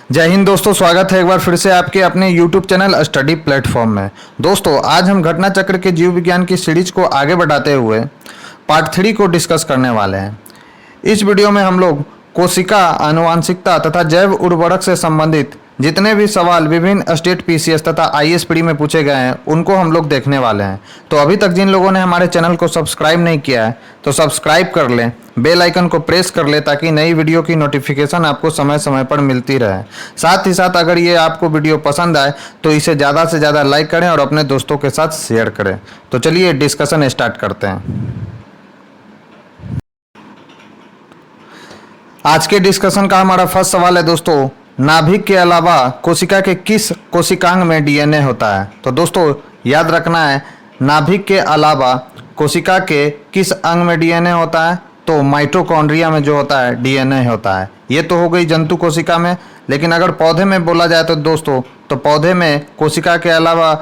जय हिंद दोस्तों, स्वागत है एक बार फिर से आपके अपने YouTube चैनल स्टडी प्लेटफॉर्म में। दोस्तों आज हम घटना चक्र के जीव विज्ञान की सीरीज को आगे बढ़ाते हुए पार्ट 3 को डिस्कस करने वाले हैं। इस वीडियो में हम लोग कोशिका, आनुवांशिकता तथा जैव उर्वरक से संबंधित जितने भी सवाल विभिन्न स्टेट पीसीएस तथा आईएएस में पूछे गए हैं उनको हम लोग देखने वाले हैं। तो अभी तक जिन लोगों ने हमारे चैनल को सब्सक्राइब नहीं किया है तो सब्सक्राइब कर लें, बेल आइकन को प्रेस कर ले ताकि नई वीडियो की नोटिफिकेशन आपको समय समय पर मिलती रहे। साथ ही साथ अगर ये आपको वीडियो पसंद आए तो इसे ज़्यादा से ज़्यादा लाइक करें और अपने दोस्तों के साथ शेयर करें। तो चलिए डिस्कशन स्टार्ट करते हैं। आज के डिस्कशन का हमारा फर्स्ट सवाल है दोस्तों, नाभिक के अलावा कोशिका के किस कोशिकांग में डीएनए होता है। तो दोस्तों याद रखना है, नाभिक के अलावा कोशिका के किस अंग में डीएनए होता है, तो माइटोकॉन्ड्रिया में जो होता है डीएनए होता है। ये तो हो गई जंतु कोशिका में, लेकिन अगर पौधे में बोला जाए तो दोस्तों तो पौधे में कोशिका के अलावा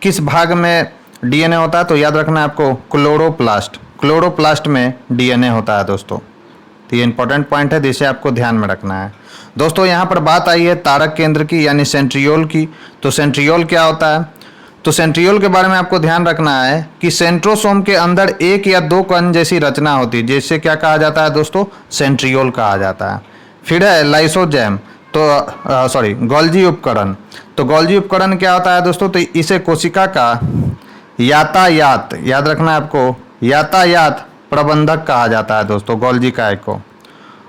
किस भाग में डीएनए होता है, तो याद रखना है आपको क्लोरोप्लास्ट में डीएनए होता है दोस्तों। तो ये इंपॉर्टेंट पॉइंट है जिसे आपको ध्यान में रखना है। दोस्तों यहाँ पर बात आई है तारक केंद्र की यानी सेंट्रियोल की। तो सेंट्रियोल क्या होता है, तो सेंट्रियोल के बारे में आपको ध्यान रखना है कि सेंट्रोसोम के अंदर एक या दो कण जैसी रचना होती है, जिससे क्या कहा जाता है दोस्तों, सेंट्रियोल कहा जाता है। फिर है लाइसोजैम, तो गोल्जी उपकरण। तो गोल्जी उपकरण क्या होता है दोस्तों, तो इसे कोशिका का यातायात, याद रखना है आपको, यातायात प्रबंधक कहा जाता है दोस्तों, गोल्जी काय को।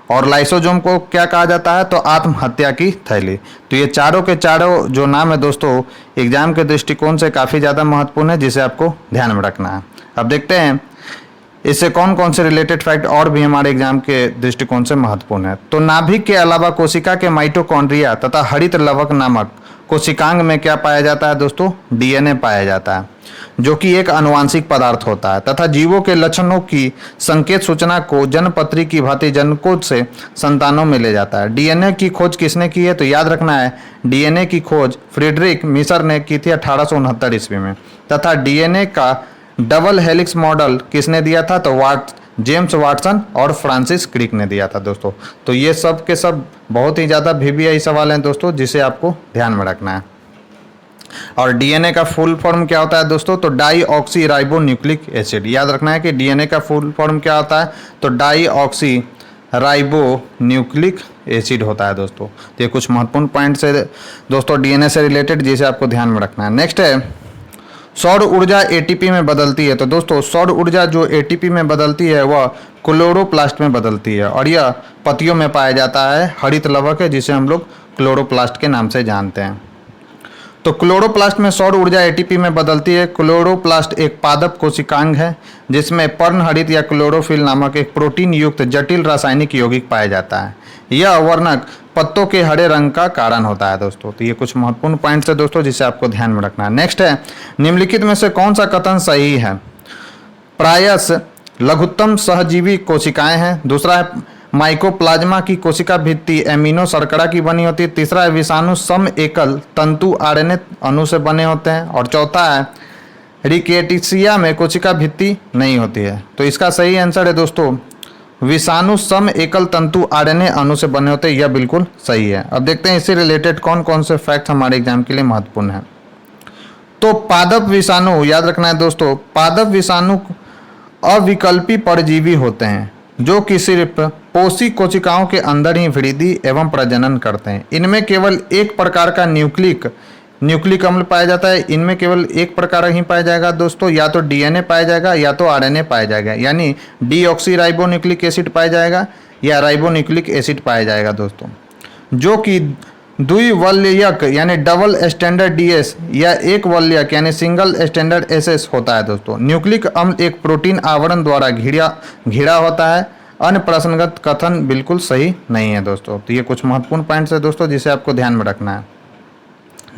और लाइसोजोम को क्या कहा जाता है, तो आत्महत्या की थैली। तो ये चारों के चारों जो नाम है दोस्तों एग्जाम के दृष्टिकोण से काफ़ी ज़्यादा महत्वपूर्ण है, जिसे आपको ध्यान में रखना है। अब देखते हैं इससे कौन कौन से रिलेटेड फैक्ट और भी हमारे एग्जाम के दृष्टिकोण से महत्वपूर्ण है। तो नाभिक के अलावा कोशिका के माइटोकॉन्ड्रिया तथा हरित लवक नामक कोशिकांग में क्या पाया जाता है दोस्तों, डीएनए पाया जाता है, जो कि एक आनुवांशिक पदार्थ होता है तथा जीवों के लक्षणों की संकेत सूचना को जनपत्री की भांति जनकों से संतानों में ले जाता है। डीएनए की खोज किसने की है, तो याद रखना है डीएनए की खोज फ्रीडरिक मिसर ने की थी 1869 ईस्वी में। तथा डीएनए का डबल हेलिक्स मॉडल किसने दिया था, तो जेम्स वाटसन और फ्रांसिस क्रिक ने दिया था दोस्तों। तो ये सब के सब बहुत ही ज़्यादा वीवीआई सवाल हैं दोस्तों, जिसे आपको ध्यान में रखना है। और डीएनए का फुल फॉर्म क्या होता है दोस्तों, तो डाईऑक्सी राइबो न्यूक्लिक एसिड। याद रखना है कि डीएनए का फुल फॉर्म क्या होता है, तो डाईऑक्सी राइबो न्यूक्लिक एसिड होता है दोस्तों। तो ये कुछ महत्वपूर्ण पॉइंट्स है दोस्तों डीएनए से रिलेटेड, जिसे आपको ध्यान में रखना है। नेक्स्ट है सौर ऊर्जा एटीपी में बदलती है। तो दोस्तों सौर ऊर्जा जो एटीपी में बदलती है वह क्लोरोप्लास्ट में बदलती है, और यह पत्तियों में पाया जाता है। हरित लवक है जिसे हम लोग क्लोरोप्लास्ट के नाम से जानते हैं। तो क्लोरोप्लास्ट में सौर ऊर्जा एटीपी में बदलती है। क्लोरोप्लास्ट एक पादप कोशिकांग है जिसमें पर्णहरित या क्लोरोफिल नामक एक प्रोटीन युक्त जटिल रासायनिक यौगिक पाया जाता है। यह वर्णक पत्तों के हरे रंग का कारण होता है दोस्तों। तो ये कुछ महत्वपूर्ण पॉइंट्स है दोस्तों, जिसे आपको ध्यान में रखना है। नेक्स्ट है निम्नलिखित में से कौन सा कथन सही है। प्रायश लघुत्तम सहजीवी कोशिकाएं हैं। दूसरा है माइकोप्लाज्मा की कोशिका भित्ति एमिनो शर्करा की बनी होती है। तीसरा है विषाणु सम एकल तंतु आरएनए अणु से बने होते हैं। और चौथा है रिकेटिसिया में कोशिका भित्ति नहीं होती है। तो इसका सही आंसर है दोस्तों विषाणु सम एकल तंतु आरएनए अणु से बने होते हैं। यह बिल्कुल सही है। अब देखते हैं इससे रिलेटेड कौन कौन से फैक्ट्स हमारे एग्जाम के लिए महत्वपूर्ण है। तो पादप विषाणु, याद रखना है दोस्तों, पादप विषाणु अविकल्पी परजीवी होते हैं जो कि सिर्फ पोषी कोशिकाओं के अंदर ही वृद्धि एवं प्रजनन करते हैं। इनमें केवल एक प्रकार का न्यूक्लिक अम्ल पाया जाता है। इनमें केवल एक प्रकार ही पाया जाएगा दोस्तों, या तो डीएनए पाया जाएगा या तो आरएनए पाया जाएगा, यानी डीऑक्सी राइबो न्यूक्लिक एसिड पाया जाएगा या राइबो न्यूक्लिक एसिड पाया जाएगा दोस्तों, जो कि द्विवल्यक यानी डबल स्टैंडर्ड डीएस या एक वल्यक यानी सिंगल स्टैंडर्ड एसएस होता है दोस्तों। न्यूक्लिक अम्ल एक प्रोटीन आवरण द्वारा घिरा होता है। अन्य प्रश्नगत कथन बिल्कुल सही नहीं है दोस्तों। तो ये कुछ महत्वपूर्ण पॉइंट्स है दोस्तों, जिसे आपको ध्यान में रखना है।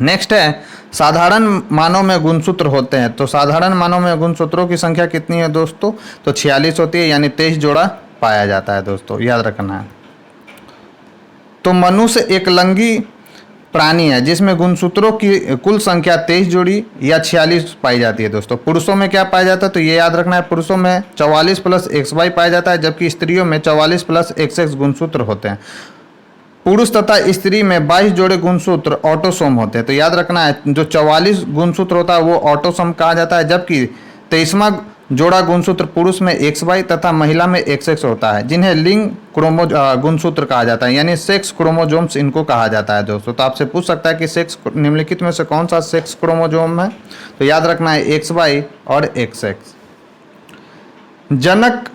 नेक्स्ट है साधारण मानव में गुणसूत्र होते हैं। तो साधारण मानव में गुणसूत्रों की संख्या कितनी है दोस्तों, तो 46 होती है, यानी 23 जोड़ा पाया जाता है दोस्तों, याद रखना है। तो मनुष्य एक लिंगी प्राणी है जिसमें गुणसूत्रों की कुल संख्या 23 जोड़ी या 46 पाई जाती है दोस्तों। पुरुषों में क्या पाया जाता है, तो ये याद रखना है, पुरुषों में 44 + XY पाया जाता है, जबकि स्त्रियों में 44 + XX गुणसूत्र होते हैं। पुरुष तथा स्त्री में 22 जोड़े गुणसूत्र ऑटोसोम होते हैं। तो याद रखना है, जो 44 गुणसूत्र होता है वो ऑटोसोम कहा जाता है, जबकि 23वां जोड़ा गुणसूत्र पुरुष में XY तथा महिला में XX होता है, जिन्हें लिंग गुणसूत्र कहा जाता है, यानी सेक्स क्रोमोजोम्स इनको कहा जाता है दोस्तों। तो आपसे पूछ सकता है कि सेक्स निम्नलिखित में से कौन सा सेक्स क्रोमोजोम है, तो याद रखना है XY और XX। जनक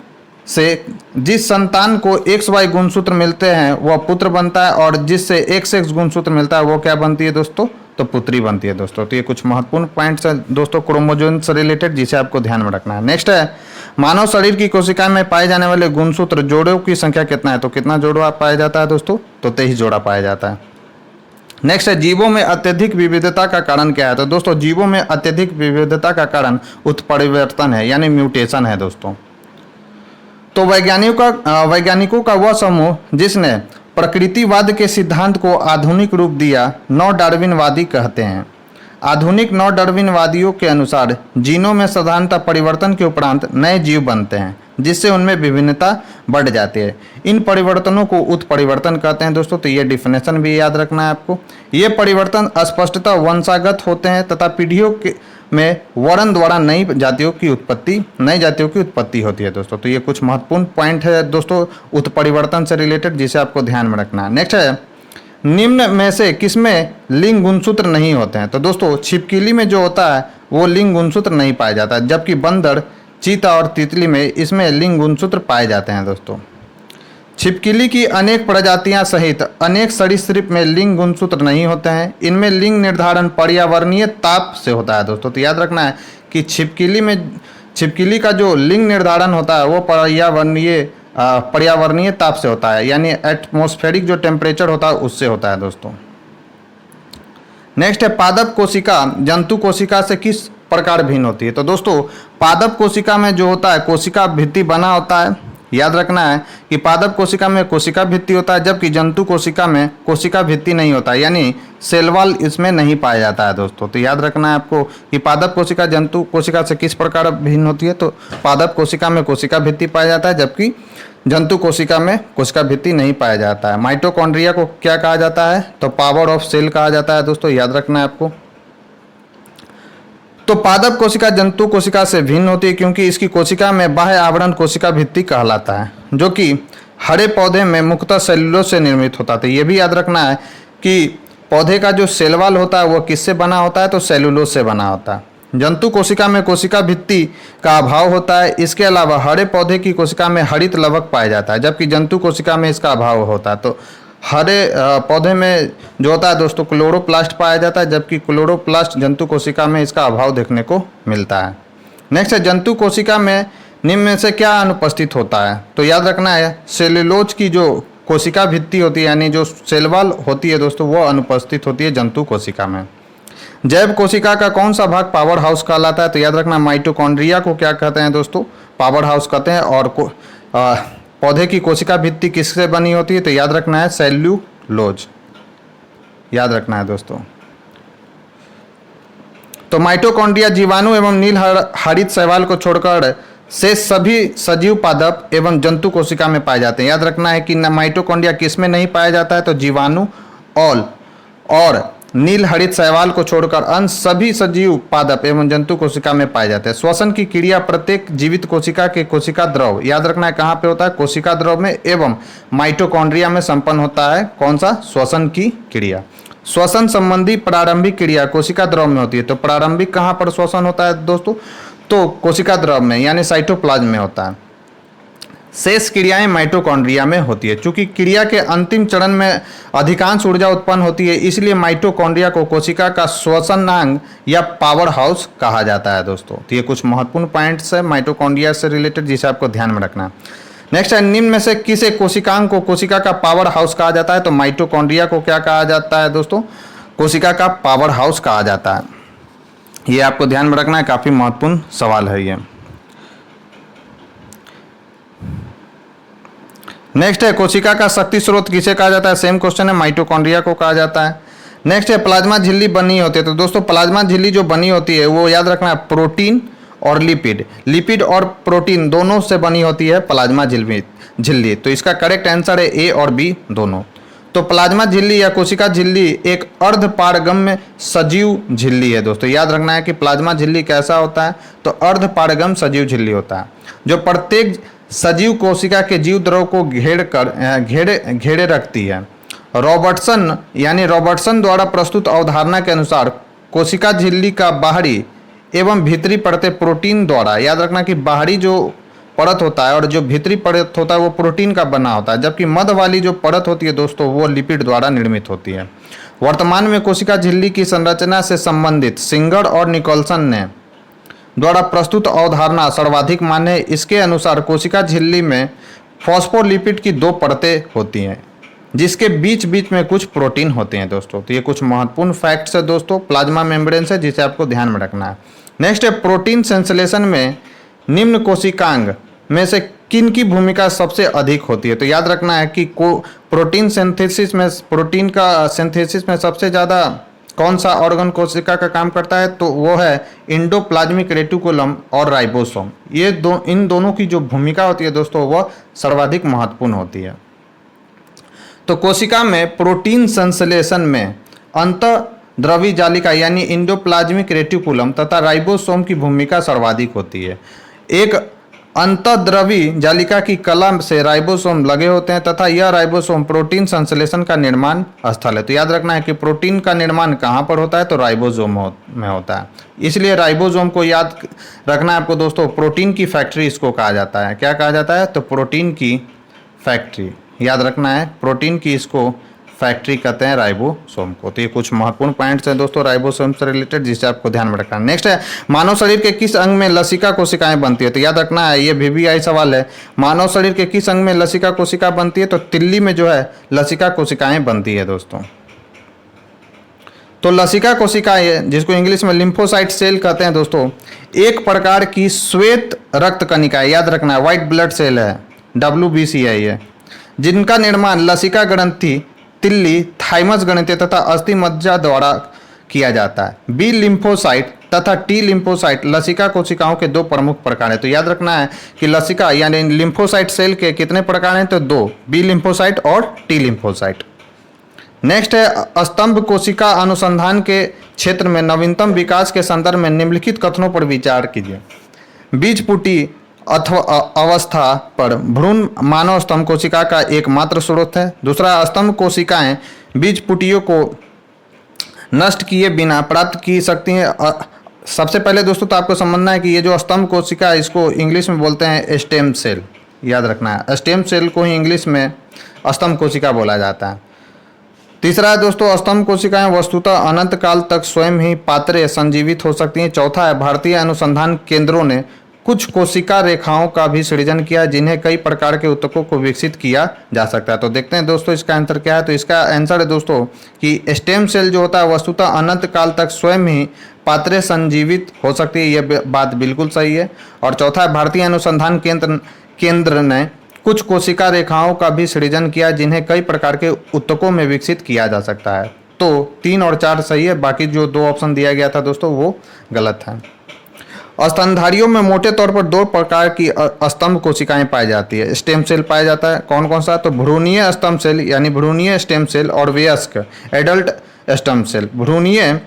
से जिस संतान को XY गुणसूत्र मिलते हैं वह पुत्र बनता है, और जिससे XX गुणसूत्र मिलता है वो क्या बनती है दोस्तों, तो पुत्री बनती है दोस्तों। तो ये कुछ महत्वपूर्ण पॉइंट्स हैं दोस्तों क्रोमोजोम से रिलेटेड, जिसे आपको ध्यान में रखना है। नेक्स्ट है, मानव शरीर की कोशिका में पाए जाने वाले गुणसूत्र जोड़ों की संख्या कितना है, तो कितना जोड़ा पाया जाता है दोस्तों, तो 23 जोड़ा पाया जाता है। नेक्स्ट है, जीवों में अत्यधिक विविधता का कारण क्या है, तो दोस्तों जीवों में अत्यधिक विविधता का कारण उत्परिवर्तन है, यानी म्यूटेशन है दोस्तों। तो वैज्ञानिकों का वह समूह जिसने प्रकृतिवाद के सिद्धांत को आधुनिक रूप दिया नव डार्विनवादी कहते हैं। आधुनिक नव डार्विनवादियों के अनुसार जीनों में साधारणतः परिवर्तन के उपरांत नए जीव बनते हैं, जिससे उनमें विभिन्नता बढ़ जाती है। इन परिवर्तनों को उत्परिवर्तन कहते हैं दोस्तों। तो ये डिफिनेशन भी याद रखना है आपको। ये परिवर्तन स्पष्टतः वंशागत होते हैं तथा पीढ़ियों में वर्ण द्वारा नई जातियों की उत्पत्ति होती है दोस्तों। तो ये कुछ महत्वपूर्ण पॉइंट है दोस्तों उत्परिवर्तन से रिलेटेड, जिसे आपको ध्यान में रखना है। नेक्स्ट है, निम्न में से किसमें लिंग गुणसूत्र नहीं होते हैं, तो दोस्तों छिपकली में जो होता है वो लिंग गुणसूत्र नहीं पाया जाता है, जबकि बंदर, चीता और तितली में इसमें लिंग गुणसूत्र पाए जाते हैं दोस्तों। छिपकली की अनेक प्रजातियां सहित अनेक सरीसृप में लिंग गुणसूत्र नहीं होते हैं। इनमें लिंग निर्धारण पर्यावरणीय ताप से होता है दोस्तों। तो याद रखना है कि छिपकली का जो लिंग निर्धारण होता है वो पर्यावरणीय ताप से होता है, यानी एटमॉस्फेरिक जो टेम्परेचर होता है उससे होता है दोस्तों। नेक्स्ट है, पादप कोशिका जंतु कोशिका से किस प्रकार भिन्न होती है, तो दोस्तों पादप कोशिका में जो होता है कोशिका भित्ति बना होता है। याद रखना है कि पादप कोशिका में कोशिका भित्ति होता है, जबकि जंतु कोशिका में कोशिका भित्ति नहीं होता है, यानी सेल वॉल इसमें नहीं पाया जाता है दोस्तों। तो याद रखना है आपको कि पादप कोशिका जंतु कोशिका से किस प्रकार भिन्न होती है, तो पादप कोशिका में कोशिका भित्ति पाया जाता है, जबकि जंतु कोशिका में कोशिका भित्ति नहीं पाया जाता है। माइटोकॉन्ड्रिया को क्या कहा जाता है, तो पावर ऑफ सेल कहा जाता है दोस्तों। याद रखना है आपको। तो पादप कोशिका जंतु कोशिका से भिन्न होती है क्योंकि इसकी कोशिका में बाह्य आवरण कोशिका भित्ति कहलाता है, जो कि हरे पौधे में मुख्यतः सेलुलोज से निर्मित होता है। ये भी याद रखना है कि पौधे का जो सेल वॉल होता है वो किससे बना होता है, तो सेलुलोज से बना होता है। जंतु कोशिका में कोशिका भित्ति का अभाव होता है। इसके अलावा हरे पौधे की कोशिका में हरित लवक पाया जाता है, जबकि जंतु कोशिका में इसका अभाव होता है। तो हरे पौधे में जो होता है दोस्तों क्लोरोप्लास्ट पाया जाता है, जबकि क्लोरोप्लास्ट जंतु कोशिका में इसका अभाव देखने को मिलता है। नेक्स्ट है, जंतु कोशिका में निम्न में से क्या अनुपस्थित होता है, तो याद रखना है सेलुलोज की जो कोशिका भित्ति होती है, यानी जो सेल वॉल होती है दोस्तों, वो अनुपस्थित होती है जंतु कोशिका में। जैव कोशिका का कौन सा भाग पावर हाउस कहलाता है, तो याद रखना माइटोकॉन्ड्रिया को क्या कहते हैं दोस्तों, पावर हाउस कहते हैं। और पौधे की कोशिका भित्ति किससे बनी होती है, तो याद रखना है सेल्यूलोज। याद रखना है दोस्तों। तो माइटोकॉन्ड्रिया जीवाणु एवं नील हरित शैवाल को छोड़कर से सभी सजीव पादप एवं जंतु कोशिका में पाए जाते हैं। याद रखना है कि माइटोकॉन्ड्रिया किस में नहीं पाया जाता है, तो जीवाणु और नील हरित शैवाल को छोड़कर अन्य सभी सजीव पादप एवं जंतु कोशिका में पाए जाते हैं। श्वसन की क्रिया प्रत्येक जीवित कोशिका के कोशिका द्रव, याद रखना है कहाँ पे होता है, कोशिका द्रव में एवं माइटोकॉन्ड्रिया में संपन्न होता है। कौन सा, श्वसन की क्रिया। श्वसन संबंधी प्रारंभिक क्रिया कोशिका द्रव में होती है। तो प्रारंभिक कहाँ पर श्वसन होता है दोस्तों, तो कोशिका द्रव में, यानी साइटोप्लाज्म में होता है। शेष क्रियाएं माइटोकॉन्ड्रिया में होती है। चूंकि क्रिया के अंतिम चरण में अधिकांश ऊर्जा उत्पन्न होती है, इसलिए माइटोकॉन्ड्रिया को कोशिका का श्वसनांग या पावर हाउस कहा जाता है दोस्तों। तो ये कुछ महत्वपूर्ण पॉइंट्स है माइटोकॉन्ड्रिया से रिलेटेड, जिसे आपको ध्यान में रखना है। नेक्स्ट है, निम्न में से किसे कोशिकांग को कोशिका का पावर हाउस कहा जाता है, तो माइटोकॉन्ड्रिया को क्या कहा जाता है दोस्तों, कोशिका का पावर हाउस कहा जाता है। ये आपको ध्यान में रखना है, काफी महत्वपूर्ण सवाल है ये। नेक्स्ट है, कोशिका का शक्ति स्रोत किसे कहा जाता है, सेम क्वेश्चन है, माइटोकॉन्ड्रिया को कहा जाता है। नेक्स्ट है, प्लाज्मा झिल्ली बनी होती है। तो दोस्तों प्लाज्मा झिल्ली जो बनी होती है वो याद रखना है प्रोटीन और लिपिड और प्रोटीन दोनों से बनी होती है प्लाज्मा झिल्ली। तो इसका करेक्ट आंसर है ए और बी दोनों। तो प्लाज्मा झिल्ली या कोशिका झिल्ली एक अर्धपारगम्य सजीव झिल्ली है दोस्तों। याद रखना है कि प्लाज्मा झिल्ली कैसा होता है, तो अर्धपारगम्य सजीव झिल्ली होता है, जो प्रत्येक सजीव कोशिका के जीव द्रव को घेरे रखती है। रॉबर्टसन द्वारा प्रस्तुत अवधारणा के अनुसार कोशिका झिल्ली का बाहरी एवं भीतरी परतें प्रोटीन द्वारा, याद रखना कि बाहरी जो परत होता है और जो भीतरी परत होता है वो प्रोटीन का बना होता है, जबकि मध्य वाली जो परत होती है दोस्तों वो लिपिड द्वारा निर्मित होती है। वर्तमान में कोशिका झिल्ली की संरचना से संबंधित सिंगर और निकोलसन ने द्वारा प्रस्तुत अवधारणा सर्वाधिक मान्य है। इसके अनुसार कोशिका झिल्ली में फॉस्फोलिपिड की 2 परतें होती हैं, जिसके बीच बीच में कुछ प्रोटीन होते हैं दोस्तों। तो ये कुछ महत्वपूर्ण फैक्ट्स है दोस्तों प्लाज्मा मेम्ब्रेन से, जिसे आपको ध्यान में रखना है। नेक्स्ट है प्रोटीन संश्लेषण में निम्न कोशिकांग में से किन की भूमिका सबसे अधिक होती है। तो याद रखना है कि प्रोटीन का सिंथेसिस में सबसे ज़्यादा कौन सा ऑर्गन कोशिका का काम करता है, तो वो है एंडोप्लाज्मिक रेटिकुलम और राइबोसोम। इन दोनों की जो भूमिका होती है दोस्तों वह सर्वाधिक महत्वपूर्ण होती है। तो कोशिका में प्रोटीन संश्लेषण में अंतःद्रवी जालिका यानी एंडोप्लाज्मिक रेटिकुलम तथा राइबोसोम की भूमिका सर्वाधिक होती है। एक अंतःद्रवी जालिका की कला से राइबोसोम लगे होते हैं तथा यह राइबोसोम प्रोटीन संश्लेषण का निर्माण स्थल है। तो याद रखना है कि प्रोटीन का निर्माण कहाँ पर होता है, तो राइबोसोम में होता है। इसलिए राइबोसोम को याद रखना है आपको दोस्तों, प्रोटीन की फैक्ट्री इसको कहा जाता है। क्या कहा जाता है, तो प्रोटीन की फैक्ट्री। याद रखना है प्रोटीन की इसको फैक्ट्री कहते हैं राइबोसोम को। तो ये कुछ महत्वपूर्ण पॉइंट्स हैं दोस्तों राइबोसोम से रिलेटेड, जिसे आपको ध्यान में रखना है। नेक्स्ट है मानव शरीर के किस अंग में लसिका कोशिकाएं बनती है। तो याद रखना है ये VVI सवाल है। मानव शरीर के किस अंग में लसिका कोशिका बनती है, तो तिल्ली में जो है लसिका कोशिकाएं बनती है दोस्तों। तो लसिका कोशिकाएं, जिसको इंग्लिश में लिम्फोसाइट सेल कहते हैं दोस्तों, एक प्रकार की श्वेत रक्त कणिका, याद रखना है व्हाइट ब्लड सेल है, WBC है ये, जिनका निर्माण लसिका ग्रंथि, तिल्ली, थाइमस ग्रंथि तथा अस्थि मज्जा द्वारा किया जाता है। बी लिम्फोसाइट तथा टी लिम्फोसाइट लसिका कोशिकाओं के 2 प्रमुख प्रकार हैं। तो याद रखना है कि लसिका यानी लिम्फोसाइट सेल के कितने प्रकार हैं, तो 2, बी लिम्फोसाइट और टी लिम्फोसाइट। नेक्स्ट है स्तंभ कोशिका अनुसंधान के क्षेत्र में नवीनतम विकास के संदर्भ में निम्नलिखित कथनों पर विचार कीजिए। बीजपुटी अथवा अवस्था पर भ्रूण मानव स्तंभ कोशिका का एकमात्र स्रोत है। दूसरा, स्तंभ कोशिकाएं बीजपुटियों को नष्ट किए बिना प्राप्त की सकती हैं। सबसे पहले दोस्तों तो आपको समझना है कि ये जो स्तंभ कोशिका है इसको इंग्लिश में बोलते हैं स्टेम सेल। याद रखना है स्टेम सेल को ही इंग्लिश में स्तंभ कोशिका बोला जाता है। तीसरा है दोस्तों, स्तंभ कोशिकाएं वस्तुतः अनंत काल तक स्वयं ही पात्रे संजीवित हो सकती हैं। चौथा है, भारतीय अनुसंधान केंद्रों ने कुछ कोशिका रेखाओं का भी सृजन किया जिन्हें कई प्रकार के ऊतकों को विकसित किया जा सकता है। तो देखते हैं दोस्तों इसका आंसर क्या है। तो इसका आंसर है दोस्तों कि स्टेम सेल जो होता है वस्तुतः अनंत काल तक स्वयं ही पात्रे संजीवित हो सकती है। यह बात बिल्कुल सही है। और चौथा है, भारतीय अनुसंधान केंद्र ने कुछ कोशिका रेखाओं का भी सृजन किया जिन्हें कई प्रकार के ऊतकों में विकसित किया जा सकता है। तो 3 और 4 सही है, बाकी जो 2 ऑप्शन दिया गया था दोस्तों वो गलत है। स्तनधारियों में मोटे तौर पर 2 प्रकार की स्तंभ कोशिकाएं पाई जाती है, स्टेम सेल पाया जाता है। कौन कौन सा, तो भ्रूणीय स्तंभ सेल यानी भ्रूणीय स्टेम सेल और वयस्क एडल्ट स्टेम सेल। भ्रूणीय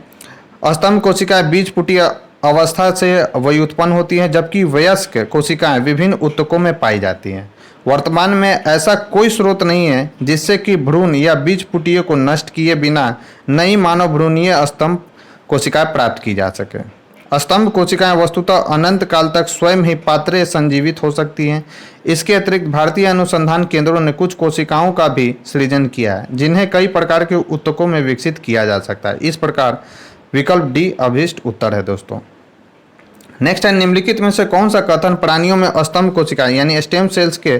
स्तंभ कोशिकाएं बीजपुटी अवस्था से व्युत्पन्न होती हैं, जबकि वयस्क कोशिकाएं विभिन्न ऊतकों में पाई जाती हैं। वर्तमान में ऐसा कोई स्रोत नहीं है जिससे कि भ्रूण या बीजपुटियों को नष्ट किए बिना नई मानव भ्रूणीय स्तंभ कोशिकाएं प्राप्त की जा सके। स्तंभ कोशिकाएं वस्तुतः अनंत काल तक स्वयं ही पात्रे संजीवित हो सकती हैं। इसके अतिरिक्त भारतीय अनुसंधान केंद्रों ने कुछ कोशिकाओं का भी सृजन किया है जिन्हें कई प्रकार के ऊतकों में विकसित किया जा सकता है। इस प्रकार विकल्प डी अभीष्ट उत्तर है दोस्तों। नेक्स्ट है, निम्नलिखित में से कौन सा कथन प्राणियों में स्तंभ कोशिकाएं यानी स्टेम सेल्स के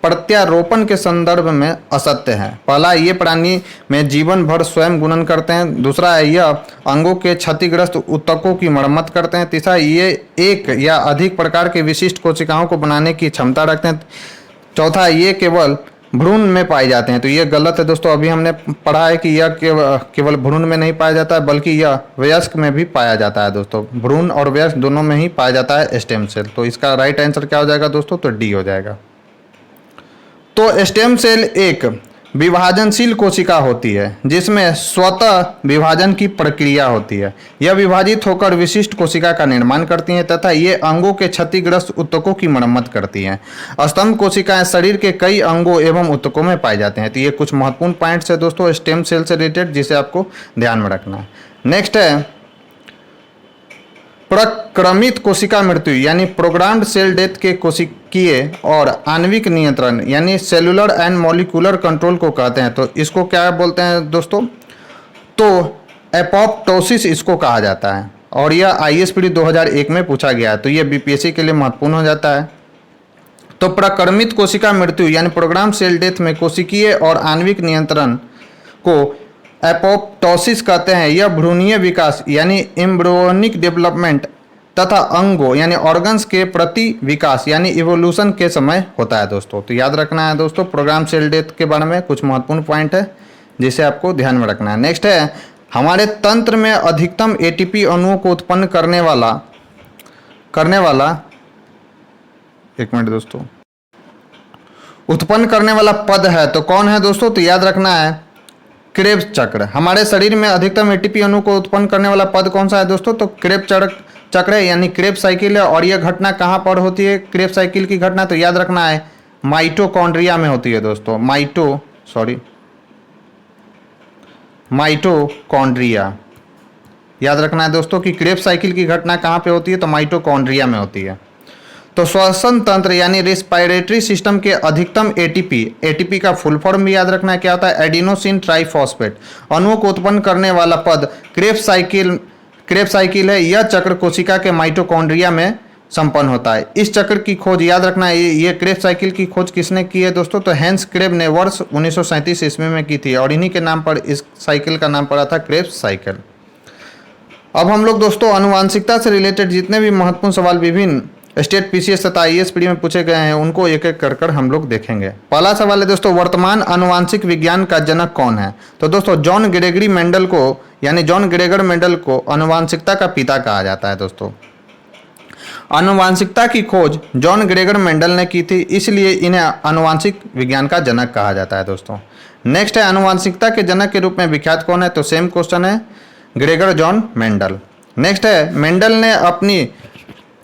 प्रत्यारोपण के संदर्भ में असत्य है। पहला, ये प्राणी में जीवन भर स्वयं गुणन करते हैं। दूसरा है, यह अंगों के क्षतिग्रस्त ऊतकों की मरम्मत करते हैं। तीसरा, ये एक या अधिक प्रकार के विशिष्ट कोशिकाओं को बनाने की क्षमता रखते हैं। चौथा, ये केवल भ्रूण में पाए जाते हैं। तो ये गलत है दोस्तों। अभी हमने पढ़ा है कि यह केवल भ्रूण में नहीं पाया जाता है बल्कि यह वयस्क में भी पाया जाता है दोस्तों। भ्रूण और वयस्क दोनों में ही पाया जाता है स्टेम सेल। तो इसका राइट आंसर क्या हो जाएगा दोस्तों, तो डी हो जाएगा। तो स्टेम सेल एक विभाजनशील कोशिका होती है जिसमें स्वतः विभाजन की प्रक्रिया होती है। यह विभाजित होकर विशिष्ट कोशिका का निर्माण करती हैं तथा ये अंगों के क्षतिग्रस्त ऊतकों की मरम्मत करती हैं। स्तंभ कोशिकाएं शरीर के कई अंगों एवं ऊतकों में पाए जाते हैं। तो ये कुछ महत्वपूर्ण पॉइंट्स है दोस्तों स्टेम सेल से रिलेटेड, जिसे आपको ध्यान में रखना है। नेक्स्ट है प्रक्रमित कोशिका मृत्यु यानी प्रोग्राम्ड सेल डेथ के कोशिकीय और आणविक नियंत्रण यानी सेलुलर एंड मॉलिक्यूलर कंट्रोल को कहते हैं। तो इसको क्या बोलते हैं दोस्तों? तो एपोप्टोसिस इसको कहा जाता है और यह आईएसपीडी 2001 में पूछा गया है। तो यह बीपीएससी के लिए महत्वपूर्ण हो जाता है। तो प्रक्रमित कोशिका मृत्यु यानी प्रोग्राम सेल डेथ में कोशिकीय और आणविक नियंत्रण को एपोप्टोसिस कहते हैं। यह भ्रूणीय विकास यानी एम्ब्रियोनिक डेवलपमेंट तथा अंगों यानी ऑर्गन्स के प्रति विकास यानी इवोल्यूशन के समय होता है दोस्तों। तो याद रखना है दोस्तों प्रोग्राम सेल डेथ के बारे में कुछ महत्वपूर्ण पॉइंट है जिसे आपको ध्यान में रखना है। नेक्स्ट है हमारे तंत्र में अधिकतम एटीपी अणुओं को उत्पन्न करने वाला एक मिनट दोस्तों, उत्पन्न करने वाला पद है तो कौन है दोस्तों? तो याद रखना है क्रेब्स चक्र। हमारे शरीर में अधिकतम एटीपी अणु को उत्पन्न करने वाला पद कौन सा है दोस्तों? तो क्रेब्स चक्र है यानी क्रेब्स साइकिल है। और यह घटना कहाँ पर होती है क्रेब्स साइकिल की घटना? तो याद रखना है माइटोकॉन्ड्रिया में होती है दोस्तों। माइटोकॉन्ड्रिया याद रखना है दोस्तों कि क्रेब्स साइकिल की घटना कहाँ पे होती है? तो माइटोकॉन्ड्रिया में होती है। तो श्वसन तंत्र यानी रेस्पिरेटरी सिस्टम के अधिकतम एटीपी का फुल फॉर्म भी याद रखना है क्या होता है? एडिनोसिन ट्राइफॉस्फेट अणुओं को उत्पन्न करने वाला पद क्रेब्स साइकिल है। यह चक्र कोशिका के माइटोकॉन्ड्रिया में संपन्न होता है। इस चक्र की खोज याद रखना है, ये क्रेब्स साइकिल की खोज किसने की है दोस्तों? तो हैंस क्रेब ने वर्ष 1937 ईस्वी में की थी और इन्हीं के नाम पर इस साइकिल का नाम पड़ा था क्रेब्स साइकिल। अब हम लोग दोस्तों आनुवांशिकता से रिलेटेड जितने भी महत्वपूर्ण सवाल विभिन्न स्टेट पीसीएस तथा आईएएसपीडी में पूछे गए हैं उनको एक एक कर हम लोग देखेंगे। पहला सवाल है दोस्तों वर्तमान आनुवांशिक विज्ञान का जनक कौन है? तो दोस्तों जॉन ग्रेगरी मेंडल को यानी जॉन ग्रेगर मेंडल को आनुवांशिकता का पिता कहा जाता है दोस्तों। आनुवांशिकता की खोज जॉन ग्रेगर मेंडल ने की थी, इसलिए इन्हें आनुवांशिक विज्ञान का जनक कहा जाता है दोस्तों। नेक्स्ट है आनुवांशिकता के जनक के रूप में विख्यात कौन है? तो सेम क्वेश्चन है ग्रेगर जॉन मेंडल। नेक्स्ट है मेंडल ने अपनी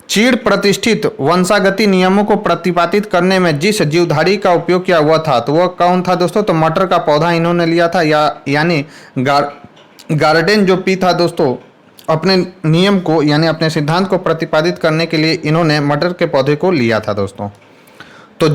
चीड़ प्रतिष्ठित वंशागति नियमों को प्रतिपादित करने में जिस जीवधारी का उपयोग किया हुआ था तो वह कौन था दोस्तों? तो मटर का पौधा इन्होंने लिया था यानी गार्डेन जो पी था दोस्तों। अपने नियम को यानी अपने सिद्धांत को प्रतिपादित करने के लिए इन्होंने मटर के पौधे को लिया था दोस्तों। तो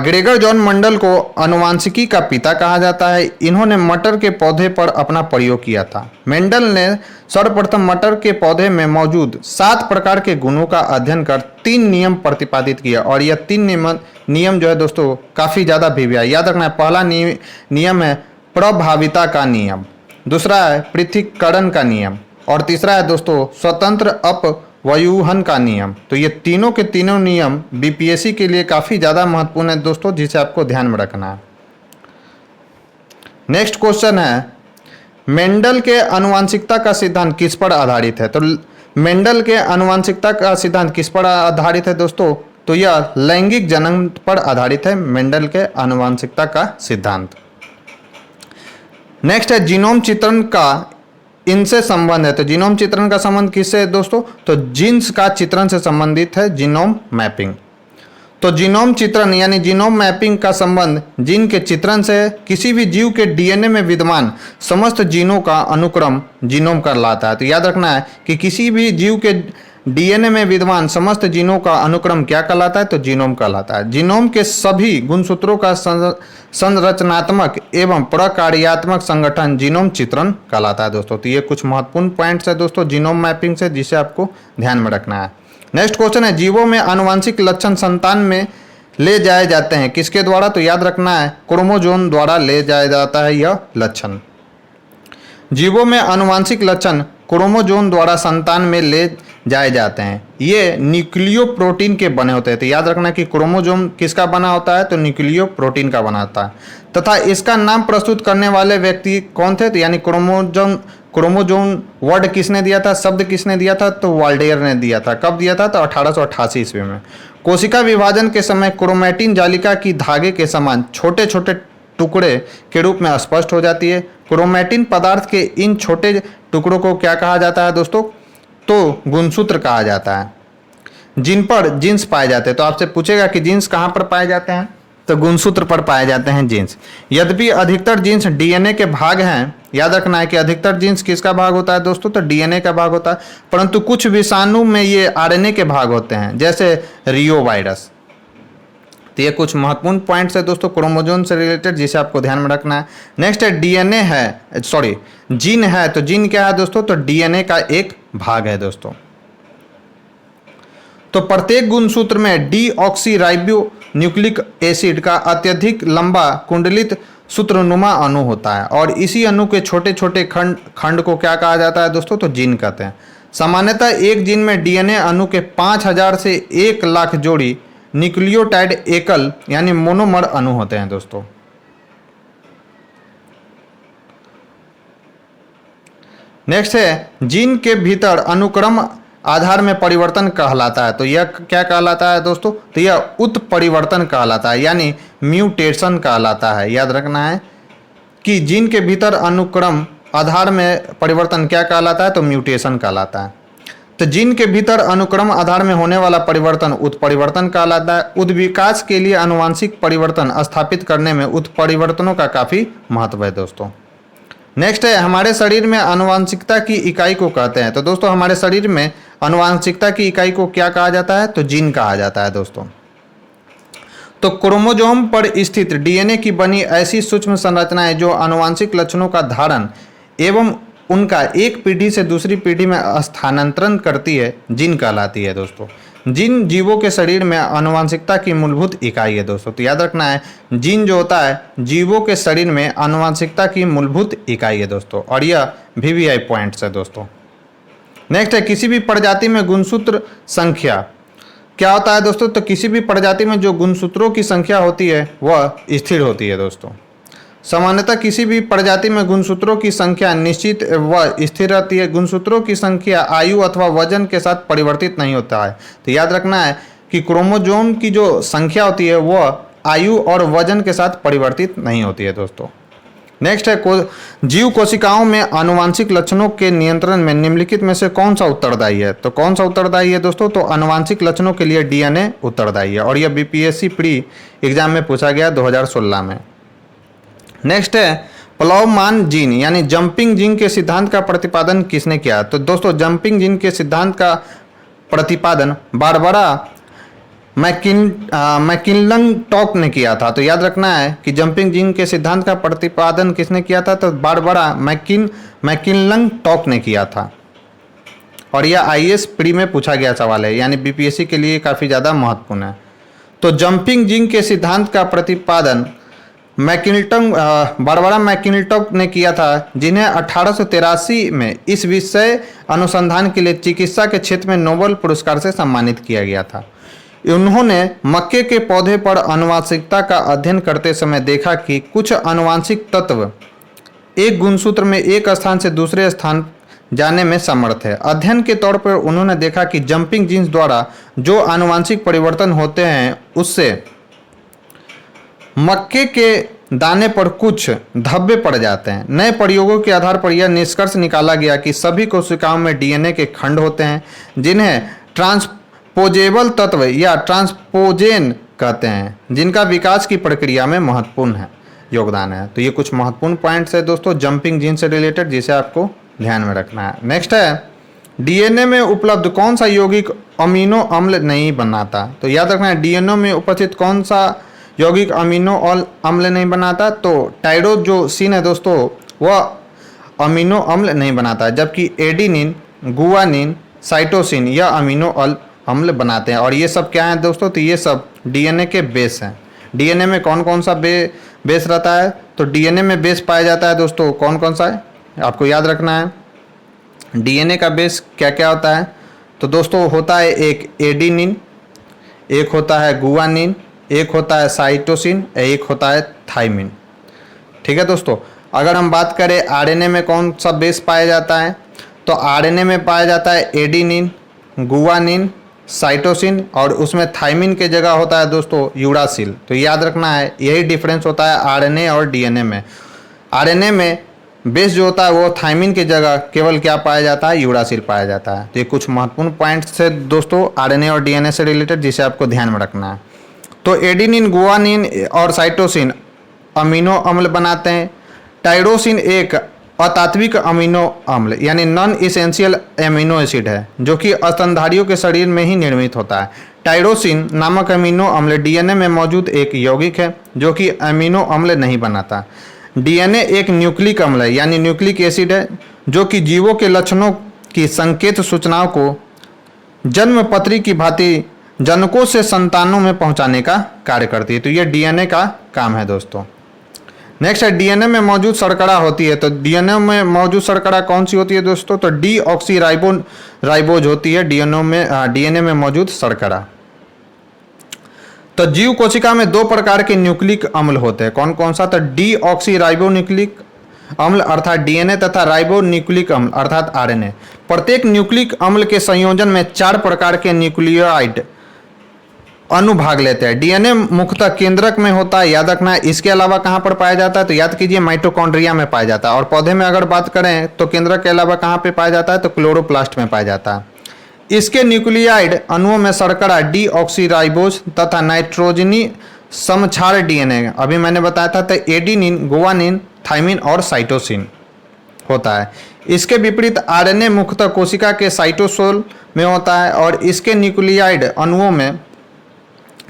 ग्रेगर जॉन मेंडल को आनुवांशिकी का पिता कहा जाता है। इन्होंने मटर के पौधे पर अपना प्रयोग किया था। मेंडल ने सर्वप्रथम मटर के पौधे में मौजूद 7 प्रकार के गुणों का अध्ययन कर 3 नियम प्रतिपादित किया और यह 3 नियम जो है दोस्तों काफ़ी ज़्यादा भिन्न है। याद रखना है पहला नियम है प्रभाविता का नियम, दूसरा है पृथक्करण का नियम और तीसरा है दोस्तों स्वतंत्र अपव्यूहन का नियम। तो ये तीनों के तीनों नियम बीपीएससी के लिए काफ़ी ज़्यादा महत्वपूर्ण है दोस्तों, जिसे आपको ध्यान में रखना है। नेक्स्ट क्वेश्चन है मेंडल के आनुवांशिकता का सिद्धांत किस पर आधारित है? तो मेंडल के आनुवांशिकता का सिद्धांत किस पर आधारित है दोस्तों? तो यह लैंगिक जन्म पर आधारित है मेंडल के आनुवांशिकता का सिद्धांत। नेक्स्ट है जीनोम चित्रण का इनसे संबंध है। तो जीनोम चित्रण का संबंध किससे है दोस्तों? तो जीन्स का चित्रण से संबंधित है जीनोम मैपिंग। तो जीनोम चित्रण यानी जीनोम मैपिंग का संबंध जीन के चित्रण से किसी भी जीव के डीएनए में विद्यमान समस्त जीनों का अनुक्रम जीनोम कहलाता है। तो याद रखना है कि किसी भी जीव के डीएनए में विद्यमान समस्त जीनों का अनुक्रम क्या कहलाता है? तो जीनोम कहलाता है। जीनोम के सभी गुणसूत्रों का संरचनात्मक एवं प्रकार्यात्मक संगठन जीनोम चित्रण कहलाता है दोस्तों। तो ये कुछ महत्वपूर्ण पॉइंट्स है दोस्तों जीनोम मैपिंग से, जिसे आपको ध्यान में रखना है। नेक्स्ट क्वेश्चन है जीवों में आनुवांशिक लक्षण संतान में ले जाए जाते हैं किसके द्वारा? तो याद रखना है क्रोमोजोम द्वारा ले जाया जाता है यह लक्षण। जीवों में आनुवांशिक लक्षण क्रोमोजोम द्वारा संतान में ले जाए जाते हैं। ये न्यूक्लियो प्रोटीन के बने होते हैं। तो याद रखना कि क्रोमोजोम किसका बना होता है? तो न्यूक्लियो प्रोटीन का बना होता है। तथा इसका नाम प्रस्तुत करने वाले व्यक्ति कौन थे? तो यानी क्रोमोजोम वर्ड किसने दिया था, शब्द किसने दिया था? तो वाल्डेयर ने दिया था। कब दिया था? तो 1888 ईस्वी में। कोशिका विभाजन के समय क्रोमैटिन जालिका की धागे के समान छोटे छोटे टुकड़े के रूप में स्पष्ट हो जाती है। क्रोमैटिन पदार्थ के इन छोटे टुकड़ों को क्या कहा जाता है दोस्तों? तो गुणसूत्र कहा जाता है, जिन पर जीन्स पाए जाते हैं। तो आपसे पूछेगा कि जीन्स कहाँ पर पाए जाते हैं, तो गुणसूत्र पर पाए जाते हैं जीन्स। यद्यपि अधिकतर जीन्स डीएनए के भाग हैं, याद रखना है कि अधिकतर जीन्स किसका भाग होता है दोस्तों? तो डीएनए का भाग होता है, परंतु कुछ विषाणु में ये आरएनए के भाग होते हैं, जैसे रियो वायरस। तो ये कुछ महत्वपूर्ण पॉइंट्स है दोस्तों क्रोमोजोम से रिलेटेड, जिसे आपको ध्यान में रखना है। नेक्स्ट है डीएनए है, सॉरी जीन है। तो जीन क्या है दोस्तों? तो डीएनए का एक भाग है दोस्तों। तो प्रत्येक गुणसूत्र में डीऑक्सीराइबो न्यूक्लिक एसिड का अत्यधिक लंबा कुंडलित सूत्रनुमा अणु होता है, और इसी अणु के छोटे छोटे खंड को क्या कहा जाता है दोस्तों? तो जीन कहते हैं। सामान्यतः एक जीन में डीएनए अणु के 5000 से 1 लाख जोड़ी न्यूक्लियोटाइड एकल यानी मोनोमर अणु होते हैं दोस्तों। नेक्स्ट है जीन के भीतर अनुक्रम आधार में परिवर्तन कहलाता है। तो यह क्या कहलाता है दोस्तों? तो यह उत्परिवर्तन कहलाता है, यानी म्यूटेशन कहलाता है। याद रखना है कि जीन के भीतर अनुक्रम आधार में परिवर्तन क्या कहलाता है? तो म्यूटेशन कहलाता है। तो जीन के भीतर अनुक्रम आधार में होने वाला परिवर्तन उत्परिवर्तन कहलाता है। उद्विकास के लिए आनुवांशिक परिवर्तन स्थापित करने में उत्परिवर्तनों का काफी महत्व है दोस्तों। नेक्स्ट है हमारे शरीर में आनुवांशिकता की इकाई को कहते हैं। तो दोस्तों हमारे शरीर में आनुवांशिकता की इकाई को क्या कहा जाता है? तो जीन कहा जाता है दोस्तों। तो क्रोमोसोम पर स्थित डीएनए की बनी ऐसी सूक्ष्म संरचनाएं जो आनुवांशिक लक्षणों का धारण एवं उनका एक पीढ़ी से दूसरी पीढ़ी में स्थानांतरण करती है, जीन कहलाती है दोस्तों। जीन जीवों के शरीर में आनुवांशिकता की मूलभूत इकाई है दोस्तों। तो याद रखना है जीन जो होता है जीवों के शरीर में आनुवांशिकता की मूलभूत इकाई है दोस्तों, और यह वीवीआई पॉइंट्स है दोस्तों। नेक्स्ट है किसी भी प्रजाति में गुणसूत्र संख्या क्या होता है दोस्तों? तो किसी भी प्रजाति में जो गुणसूत्रों की संख्या होती है वह स्थिर होती है दोस्तों। सामान्यतः किसी भी प्रजाति में गुणसूत्रों की संख्या निश्चित व स्थिर रहती है। गुणसूत्रों की संख्या आयु अथवा वजन के साथ परिवर्तित नहीं होता है। तो याद रखना है कि क्रोमोसोम की जो संख्या होती है वह आयु और वजन के साथ परिवर्तित नहीं होती है दोस्तों। नेक्स्ट है जीव कोशिकाओं में आनुवांशिक लक्षणों के नियंत्रण में निम्नलिखित में से कौन सा उत्तरदायी है? तो कौन सा उत्तरदायी है दोस्तों? तो आनुवांशिक लक्षणों के लिए डीएनए उत्तरदायी है, और यह बीपीएससी प्री एग्जाम में पूछा गया 2016 में। नेक्स्ट है प्लवमान जीन यानी जंपिंग जीन के सिद्धांत का प्रतिपादन किसने किया? तो दोस्तों जंपिंग जीन के सिद्धांत का प्रतिपादन बारबरा मैकिनलंगटॉक ने किया था। तो याद रखना है कि जंपिंग जीन के सिद्धांत का प्रतिपादन किसने किया था? तो बारबरा मैकिनलंगटॉक ने किया था, और यह आईएएस प्री में पूछा गया सवाल है, यानी बीपीएससी के लिए काफ़ी ज़्यादा महत्वपूर्ण है। तो जंपिंग जीन के सिद्धांत का प्रतिपादन बारबरा मैकिनलंगटॉक ने किया था, जिन्हें 1883 में इस विषय अनुसंधान के लिए चिकित्सा के क्षेत्र में नोबेल पुरस्कार से सम्मानित किया गया था। उन्होंने मक्के के पौधे पर आनुवांशिकता का अध्ययन करते समय देखा कि कुछ आनुवांशिक तत्व एक गुणसूत्र में एक स्थान से दूसरे स्थान जाने में समर्थ है। अध्ययन के तौर पर उन्होंने देखा कि जंपिंग जीन्स द्वारा जो आनुवांशिक परिवर्तन होते हैं उससे मक्के के दाने पर कुछ धब्बे पड़ जाते हैं। नए प्रयोगों के आधार पर यह निष्कर्ष निकाला गया कि सभी कोशिकाओं में डीएनए के खंड होते हैं, जिन्हें ट्रांसपोजेबल तत्व या ट्रांसपोजेन कहते हैं, जिनका विकास की प्रक्रिया में महत्वपूर्ण है योगदान है। तो ये कुछ महत्वपूर्ण पॉइंट्स है दोस्तों जंपिंग जीन से रिलेटेड, जिसे आपको ध्यान में रखना है। नेक्स्ट है डीएनए में उपलब्ध कौन सा यौगिक अमीनो अम्ल नहीं बनाता? तो याद रखना है डीएनए में उपस्थित कौन सा यौगिक अमीनो अम्ल नहीं बनाता? तो टाइरोजोसिन है दोस्तों, वह अमीनो अम्ल नहीं बनाता है, जबकि एडिनिन, गुआनिन, साइटोसिन यह अमीनो अम्ल बनाते हैं। और ये सब क्या है दोस्तों? तो ये सब डीएनए के बेस हैं। डीएनए में कौन कौन सा बेस रहता है? तो डीएनए में बेस पाया जाता है दोस्तों, कौन कौन सा है आपको याद रखना है। डीएनए का बेस क्या क्या होता है? तो दोस्तों होता है एक एडिनिन, एक होता है गुआनिन, एक होता है साइटोसिन, एक होता है थाइमिन। ठीक है दोस्तों, अगर हम बात करें आरएनए में कौन सा बेस पाया जाता है, तो आरएनए में पाया जाता है एडिनिन, गुआनिन, साइटोसिन, और उसमें थाइमिन के जगह होता है दोस्तों यूरासिल। तो याद रखना है, यही डिफरेंस होता है आरएनए और डीएनए में। आरएनए में बेस जो होता है वो थाइमिन की जगह केवल क्या पाया जाता है, यूरासिल पाया जाता है। तो ये कुछ महत्वपूर्ण पॉइंट्स है दोस्तों आरएनए और डीएनए से रिलेटेड, जिसे आपको ध्यान में रखना है। तो एडेनिन, गुआनिन और साइटोसिन अमीनो अम्ल बनाते हैं। टाइरोसिन एक अतात्विक अमीनो अम्ल यानी नॉन इसेंशियल एमिनो एसिड है, जो कि स्तनधारियों के शरीर में ही निर्मित होता है। टाइरोसिन नामक अमीनो अम्ल डीएनए में मौजूद एक यौगिक है, जो कि अमीनो अम्ल नहीं बनाता। डीएनए एक न्यूक्लिक अम्ल है यानी न्यूक्लिक एसिड है, जो कि जीवों के लक्षणों की संकेत सूचनाओं को जन्म पत्री की भांति जनकों से संतानों में पहुंचाने का कार्य करती है। तो ये डीएनए का काम है दोस्तों। नेक्स्ट है डीएनए में मौजूद शर्करा होती है। तो डीएनए में मौजूद शर्करा कौन सी होती है दोस्तों, तो राइबोज होती है डीएनए में मौजूद शर्करा। तो जीव कोशिका में दो प्रकार के न्यूक्लिक अम्ल होते हैं, कौन कौन सा, तो डीऑक्सीराइबोन्यूक्लिक अम्ल अर्थात डीएनए तथा राइबोन्यूक्लिक अम्ल अर्थात आरएनए। प्रत्येक न्यूक्लिक अम्ल के संयोजन में 4 प्रकार के न्यूक्लियोटाइड अणु भाग लेते हैं। डीएनए मुख्यतः केंद्रक में होता है, याद रखना है। इसके अलावा कहाँ पर पाया जाता है, तो याद कीजिए माइटोकॉन्ड्रिया में पाया जाता है। और पौधे में अगर बात करें तो केंद्रक के अलावा कहाँ पे पाया जाता है, तो क्लोरोप्लास्ट में पाया जाता है। इसके न्यूक्लियाइड अणुओं में शर्करा डीऑक्सीराइबोज तथा नाइट्रोजनी समक्षार डीएनए अभी मैंने बताया था, तो एडेनिन, गुआनिन, थाइमिन और साइटोसिन होता है। इसके विपरीत आरएनए मुख्यतः कोशिका के साइटोसोल में होता है, और इसके न्यूक्लियाइड अणुओं में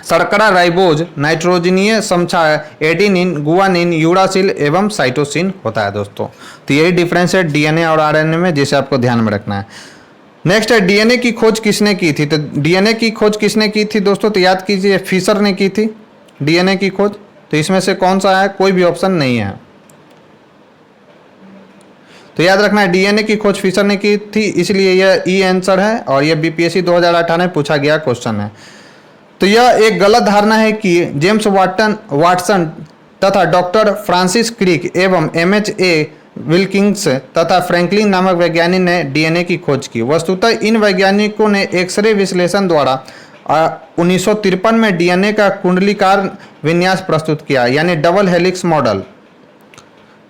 शर्करा, राइबोज, नाइट्रोजनीय समक्षार, एडेनिन, गुआनिन, यूरासिल एवं साइटोसिन होता है दोस्तों। तो यही डिफरेंस है डीएनए और आरएनए में, जिसे आपको ध्यान में रखना है। नेक्स्ट है डीएनए की खोज किसने की थी। तो डीएनए की खोज किसने की थी दोस्तों, तो याद कीजिए फिशर ने की थी डीएनए की खोज। तो इसमें से कौन सा है, कोई भी ऑप्शन नहीं है। तो याद रखना है डीएनए की खोज फिशर ने की थी, इसलिए यह ई आंसर है, और यह बीपीएससी 2018 में पूछा गया क्वेश्चन है। तो यह एक गलत धारणा है कि जेम्स वाटसन तथा डॉक्टर फ्रांसिस क्रिक एवं एमएचए विल्किंस तथा फ्रैंकलिन नामक वैज्ञानिक ने डीएनए की खोज की। वस्तुतः इन वैज्ञानिकों ने एक्सरे विश्लेषण द्वारा 1953 में डीएनए का कुंडलीकार विन्यास प्रस्तुत किया, यानी डबल हेलिक्स मॉडल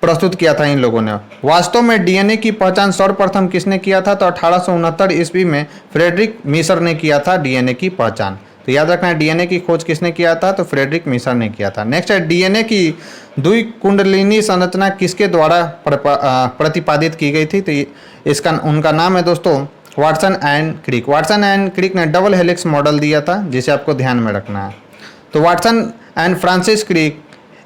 प्रस्तुत किया था इन लोगों ने। वास्तव में डीएनए की पहचान सर्वप्रथम किसने किया था, तो 1869 ईस्वी में फ्रेडरिक मिशर ने किया था डीएनए की पहचान। तो याद रखना है डीएनए की खोज किसने किया था, तो फ्रेडरिक मिशर ने किया था। नेक्स्ट है डीएनए की द्विकुंडलिनी संरचना किसके द्वारा प्रतिपादित की गई थी, तो इसका उनका नाम है दोस्तों Watson and Crick. Watson and Crick ने डबल हेलिक्स मॉडल दिया था, जिसे आपको ध्यान में रखना है। तो Watson and Francis Crick,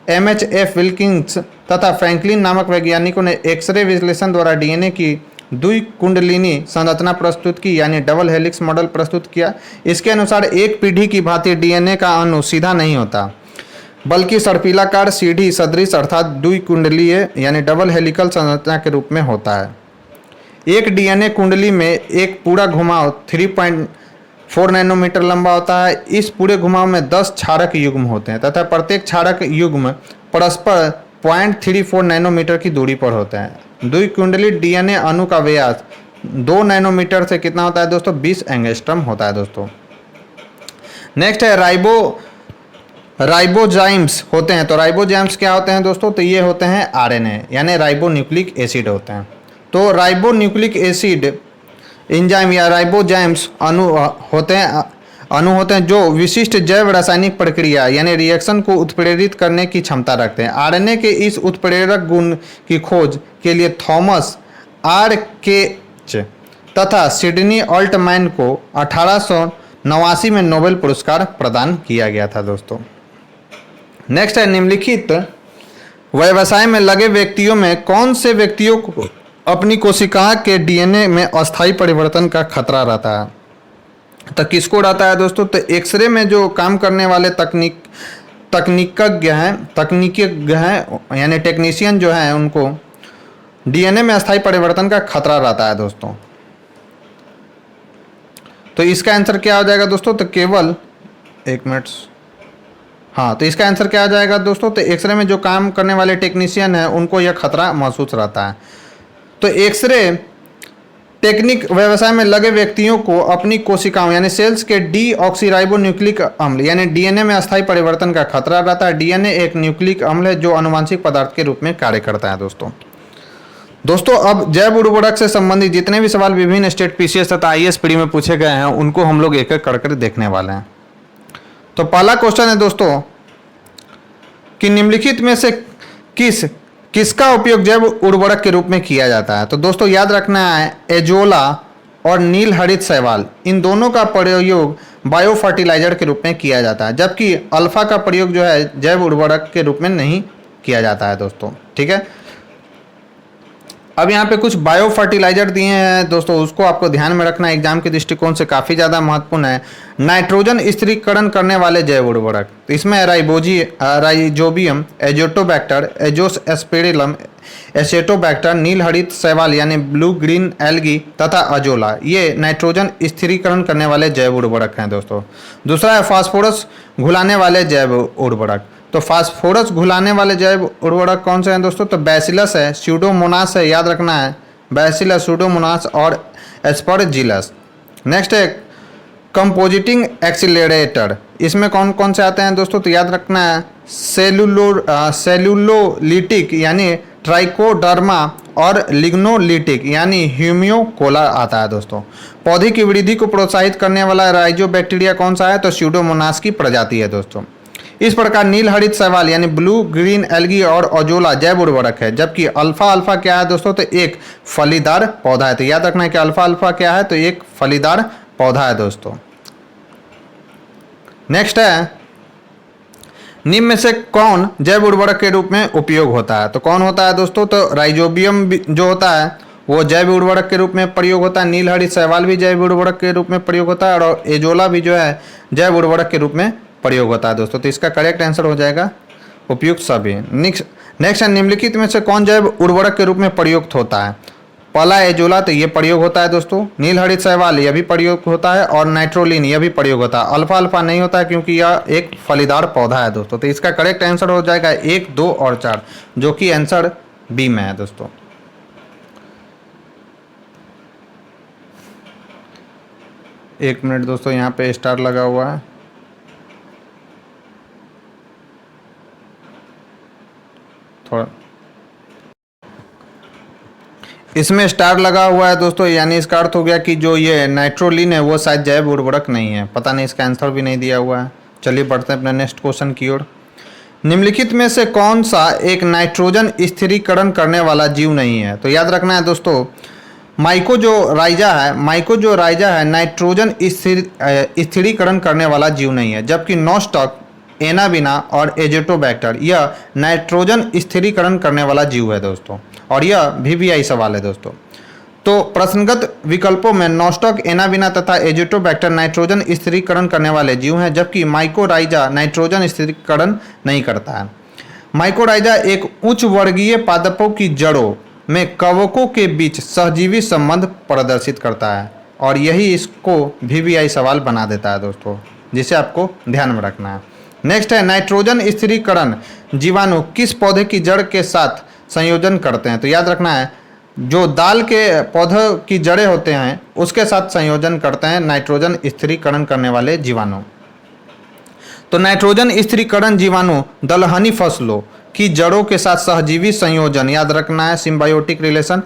MHF Wilkins तथा फ्रैंकलिन नामक वैज्ञानिकों ने एक्सरे विश्लेषण द्वारा डीएनए की द्विकुंडलिनी संरचना प्रस्तुत की, यानी डबल हेलिक्स मॉडल प्रस्तुत किया। इसके अनुसार एक पीढ़ी की भांति डीएनए का अणु सीधा नहीं होता, बल्कि सर्पिलाकार सीढ़ी सदृश अर्थात द्विकुंडलीय यानी डबल हेलिकल संरचना के रूप में होता है। एक डीएनए कुंडली में एक पूरा घुमाव 3.4 नैनोमीटर लंबा होता है। इस पूरे घुमाव में 10 क्षारक युग्म होते हैं तथा प्रत्येक क्षारक युग्म परस्पर 0.34 नैनोमीटर की दूरी पर होते हैं। द्विकुंडली डीएनए अणु का व्यास 2 नैनोमीटर से कितना होता है दोस्तों, 20 एंगस्ट्रम होता है दोस्तों। नेक्स्ट है राइबोजाइम्स होते हैं। तो राइबोजाइम्स क्या होते हैं दोस्तों, तो ये होते हैं आरएनए यानी राइबोन्यूक्लिक एसिड होते हैं। तो राइबोन्यूक्लिक एसिड एंजाइम या राइबोजाइम्स अणु होते हैं जो विशिष्ट जैव रासायनिक प्रक्रिया यानी रिएक्शन को उत्प्रेरित करने की क्षमता रखते हैं। आरएनए के इस उत्प्रेरक गुण की खोज के लिए थॉमस आर.के. तथा सिडनी ऑल्टमैन को 1889 में नोबेल पुरस्कार प्रदान किया गया था दोस्तों। नेक्स्ट है निम्नलिखित व्यवसाय में लगे व्यक्तियों में कौन से व्यक्तियों को अपनी कोशिका के डीएनए में अस्थायी परिवर्तन का खतरा रहता है, तो किसको रहता है दोस्तों, तो एक्सरे में जो काम करने वाले तकनीकज्ञ हैं यानी टेक्नीशियन जो हैं, उनको डीएनए में अस्थायी परिवर्तन का खतरा रहता है दोस्तों। तो इसका आंसर क्या हो जाएगा दोस्तों, तो केवल एक मिनट, हाँ, तो इसका आंसर क्या आ जाएगा दोस्तों, तो एक्सरे में जो काम करने वाले टेक्नीशियन हैं उनको यह खतरा महसूस रहता है। तो एक्सरे टेक्निक व्यवसाय में लगे व्यक्तियों को अपनी कोशिकाओं यानी सेल्स के डीऑक्सीराइबोन्यूक्लिक अम्ल यानी डीएनए में अस्थायी परिवर्तन का खतरा रहता है। डीएनए एक न्यूक्लिक अम्ल है जो आनुवंशिक पदार्थ के रूप में कार्य करता है। दोस्तों अब जैव उर्वरक से संबंधित जितने भी सवाल विभिन्न स्टेट पीसीएस तथा आईएएस प्री में पूछे गए हैं उनको हम लोग एक एक कर देखने वाले हैं। तो पहला क्वेश्चन है दोस्तों कि निम्नलिखित में से किसका उपयोग जैव उर्वरक के रूप में किया जाता है। तो दोस्तों याद रखना है एजोला और नील हरित शैवाल इन दोनों का प्रयोग बायो फर्टिलाइजर के रूप में किया जाता है, जबकि अल्फा का प्रयोग जो है जैव उर्वरक के रूप में नहीं किया जाता है दोस्तों। ठीक है, अब यहाँ पे कुछ बायो फर्टिलाइजर दिए हैं दोस्तों, उसको आपको ध्यान में रखना है, एग्जाम के दृष्टिकोण से काफ़ी ज़्यादा महत्वपूर्ण है। नाइट्रोजन स्थिरीकरण करने वाले जैव उर्वरक, तो इसमें राइजोबियम, एजोटोबैक्टर, एजोस्पेरिलम, एसेटोबैक्टर, नील हरित शैवाल यानी ब्लू ग्रीन एल्गी तथा अजोला, ये नाइट्रोजन स्थिरीकरण करने वाले जैव उर्वरक हैं दोस्तों। दूसरा है फास्फोरस घुलाने वाले जैव उर्वरक। तो फास्फोरस घुलाने वाले जैव उर्वरक कौन से हैं दोस्तों? तो बैसिलस है, स्यूडोमोनास है, याद रखना है बैसिलस, स्यूडोमोनास और एस्परजिलस। नेक्स्ट है कंपोजिटिंग एक्सीलरेटर, इसमें कौन कौन से आते हैं दोस्तों? तो याद रखना है सेलुलोलिटिक यानी ट्राइकोडर्मा और लिग्नोलिटिक यानी ह्यूमियोकोला आता है दोस्तों। पौधे की वृद्धि को प्रोत्साहित करने वाला राइजोबैक्टीरिया कौन सा है? तो स्यूडोमोनास की प्रजाति है दोस्तों। इस प्रकार नील हरित शैवाल यानी ब्लू ग्रीन एल्गी और अजोला जैव उर्वरक है, जबकि अल्फा क्या है दोस्तों? तो एक फलीदार पौधा है। तो याद रखना है कि अल्फा क्या है? तो एक फलीदार पौधा है दोस्तों। नेक्स्ट है निम्न में से कौन जैव उर्वरक के रूप में उपयोग होता है? तो कौन होता है दोस्तों? तो राइजोबियम जो होता है वो जैव उर्वरक के रूप में प्रयोग होता है, नील हरित शैवाल भी जैव उर्वरक के रूप में प्रयोग होता है और एजोला भी जो है जैव उर्वरक के रूप में प्रयोग होता है दोस्तों। तो इसका करेक्ट आंसर हो जाएगा उपयुक्त सभी। नेक्स्ट है निम्नलिखित में से कौन जैव उर्वरक के रूप में प्रयुक्त होता है? पहला एजोला, तो ये प्रयोग होता है दोस्तों। नील हरित शैवाल यह भी प्रयोग होता है और नाइट्रोलिन यह भी प्रयोग होता है। अल्फा नहीं होता है क्योंकि यह एक फलीदार पौधा है दोस्तों। तो इसका करेक्ट आंसर हो जाएगा 1, 2 और 4, जो कि आंसर बी में है दोस्तों। एक मिनट दोस्तों, यहाँ पे स्टार लगा हुआ है, थोड़ा इसमें स्टार लगा हुआ है दोस्तों, यानी इसका अर्थ हो गया कि जो ये नाइट्रोलिन है वो शायद जैव उर्वरक नहीं है। पता नहीं, इसका आंसर भी नहीं दिया हुआ है। चलिए बढ़ते हैं अपने नेक्स्ट क्वेश्चन की ओर। निम्नलिखित में से कौन सा एक नाइट्रोजन स्थिरीकरण करने वाला जीव नहीं है? तो याद रखना है दोस्तों माइकोजोराइजा है नाइट्रोजन स्थिरीकरण करने वाला जीव नहीं है, जबकि नॉस्टक, एनाबिना और एजेटोबैक्टर यह नाइट्रोजन स्थिरीकरण करने वाला जीव है दोस्तों। और यह वीवीआई सवाल है दोस्तों। तो प्रश्नगत विकल्पों में नॉस्टक, एनाबिना तथा एजेटोबैक्टर नाइट्रोजन स्थिरीकरण करने वाले जीव हैं, जबकि माइकोराइजा नाइट्रोजन स्थिरीकरण नहीं करता है। माइकोराइजा एक उच्च वर्गीय पादपों की जड़ों में कवकों के बीच सहजीवी संबंध प्रदर्शित करता है और यही इसको वीवीआई सवाल बना देता है दोस्तों, जिसे आपको ध्यान में रखना है। नेक्स्ट है नाइट्रोजन स्थिरीकरण जीवाणु किस पौधे की जड़ के साथ संयोजन करते हैं? तो याद रखना है जो दाल के पौधों की जड़ें होते हैं उसके साथ संयोजन करते हैं नाइट्रोजन स्थिरीकरण करने वाले जीवाणु। तो नाइट्रोजन स्थिरीकरण जीवाणु दलहनी फसलों की जड़ों के साथ सहजीवी संयोजन, याद रखना है सिम्बायोटिक रिलेशन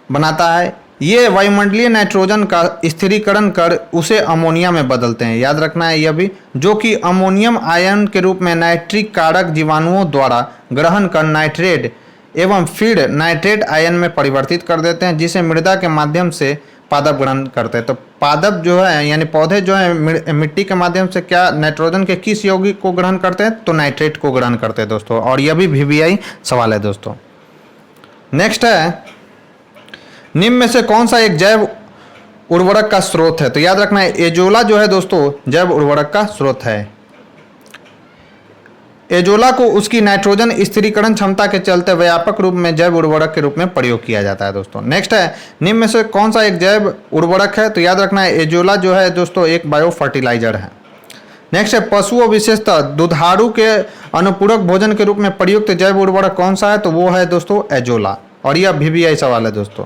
बनाता है। ये वायुमंडलीय नाइट्रोजन का स्थिरीकरण कर उसे अमोनिया में बदलते हैं, याद रखना है यह भी, जो कि अमोनियम आयन के रूप में नाइट्रिक कारक जीवाणुओं द्वारा ग्रहण कर नाइट्रेट एवं फीड नाइट्रेट आयन में परिवर्तित कर देते हैं, जिसे मृदा के माध्यम से पादप ग्रहण करते हैं। तो पादप जो है यानी पौधे जो है मिट्टी के माध्यम से क्या नाइट्रोजन के किस यौगिक को ग्रहण करते हैं? तो नाइट्रेट को ग्रहण करते हैं दोस्तों। और यह भी वीवीआई सवाल है दोस्तों। नेक्स्ट है निम्न में से कौन सा एक जैव उर्वरक का स्रोत है? तो याद रखना है एजोला जो है दोस्तों जैव उर्वरक का स्रोत है। एजोला को उसकी नाइट्रोजन स्थिरीकरण क्षमता के चलते व्यापक रूप में जैव उर्वरक के रूप में प्रयोग किया जाता है दोस्तों। नेक्स्ट है निम्न में से कौन सा एक जैव उर्वरक है? तो याद रखना है एजोला जो है दोस्तों एक बायो फर्टिलाइजर है। नेक्स्ट है पशुओं विशेषतः दुधारू के अनुपूरक भोजन के रूप में प्रयुक्त जैव उर्वरक कौन सा है? तो वो है दोस्तों एजोला। और यह वीवीआई सवाल है दोस्तों।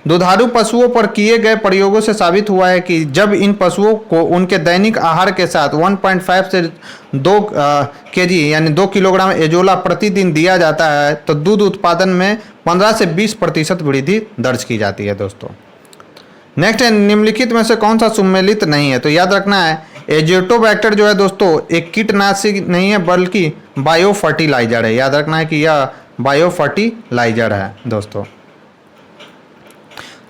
दुधारू पशुओं पर किए गए प्रयोगों से साबित हुआ है कि जब इन पशुओं को उनके दैनिक आहार के साथ 1.5 से 2 केजी यानी 2 किलोग्राम एजोला प्रतिदिन दिया जाता है तो दूध उत्पादन में 15 से 20% वृद्धि दर्ज की जाती है दोस्तों। नेक्स्ट है, निम्नलिखित में से कौन सा सुमेलित नहीं है? तो याद रखना है एजोटोबैक्टर जो है दोस्तों एक कीटनाशक नहीं है बल्कि बायो फर्टिलाइजर है। याद रखना है कि यह बायो फर्टिलाइजर है दोस्तों।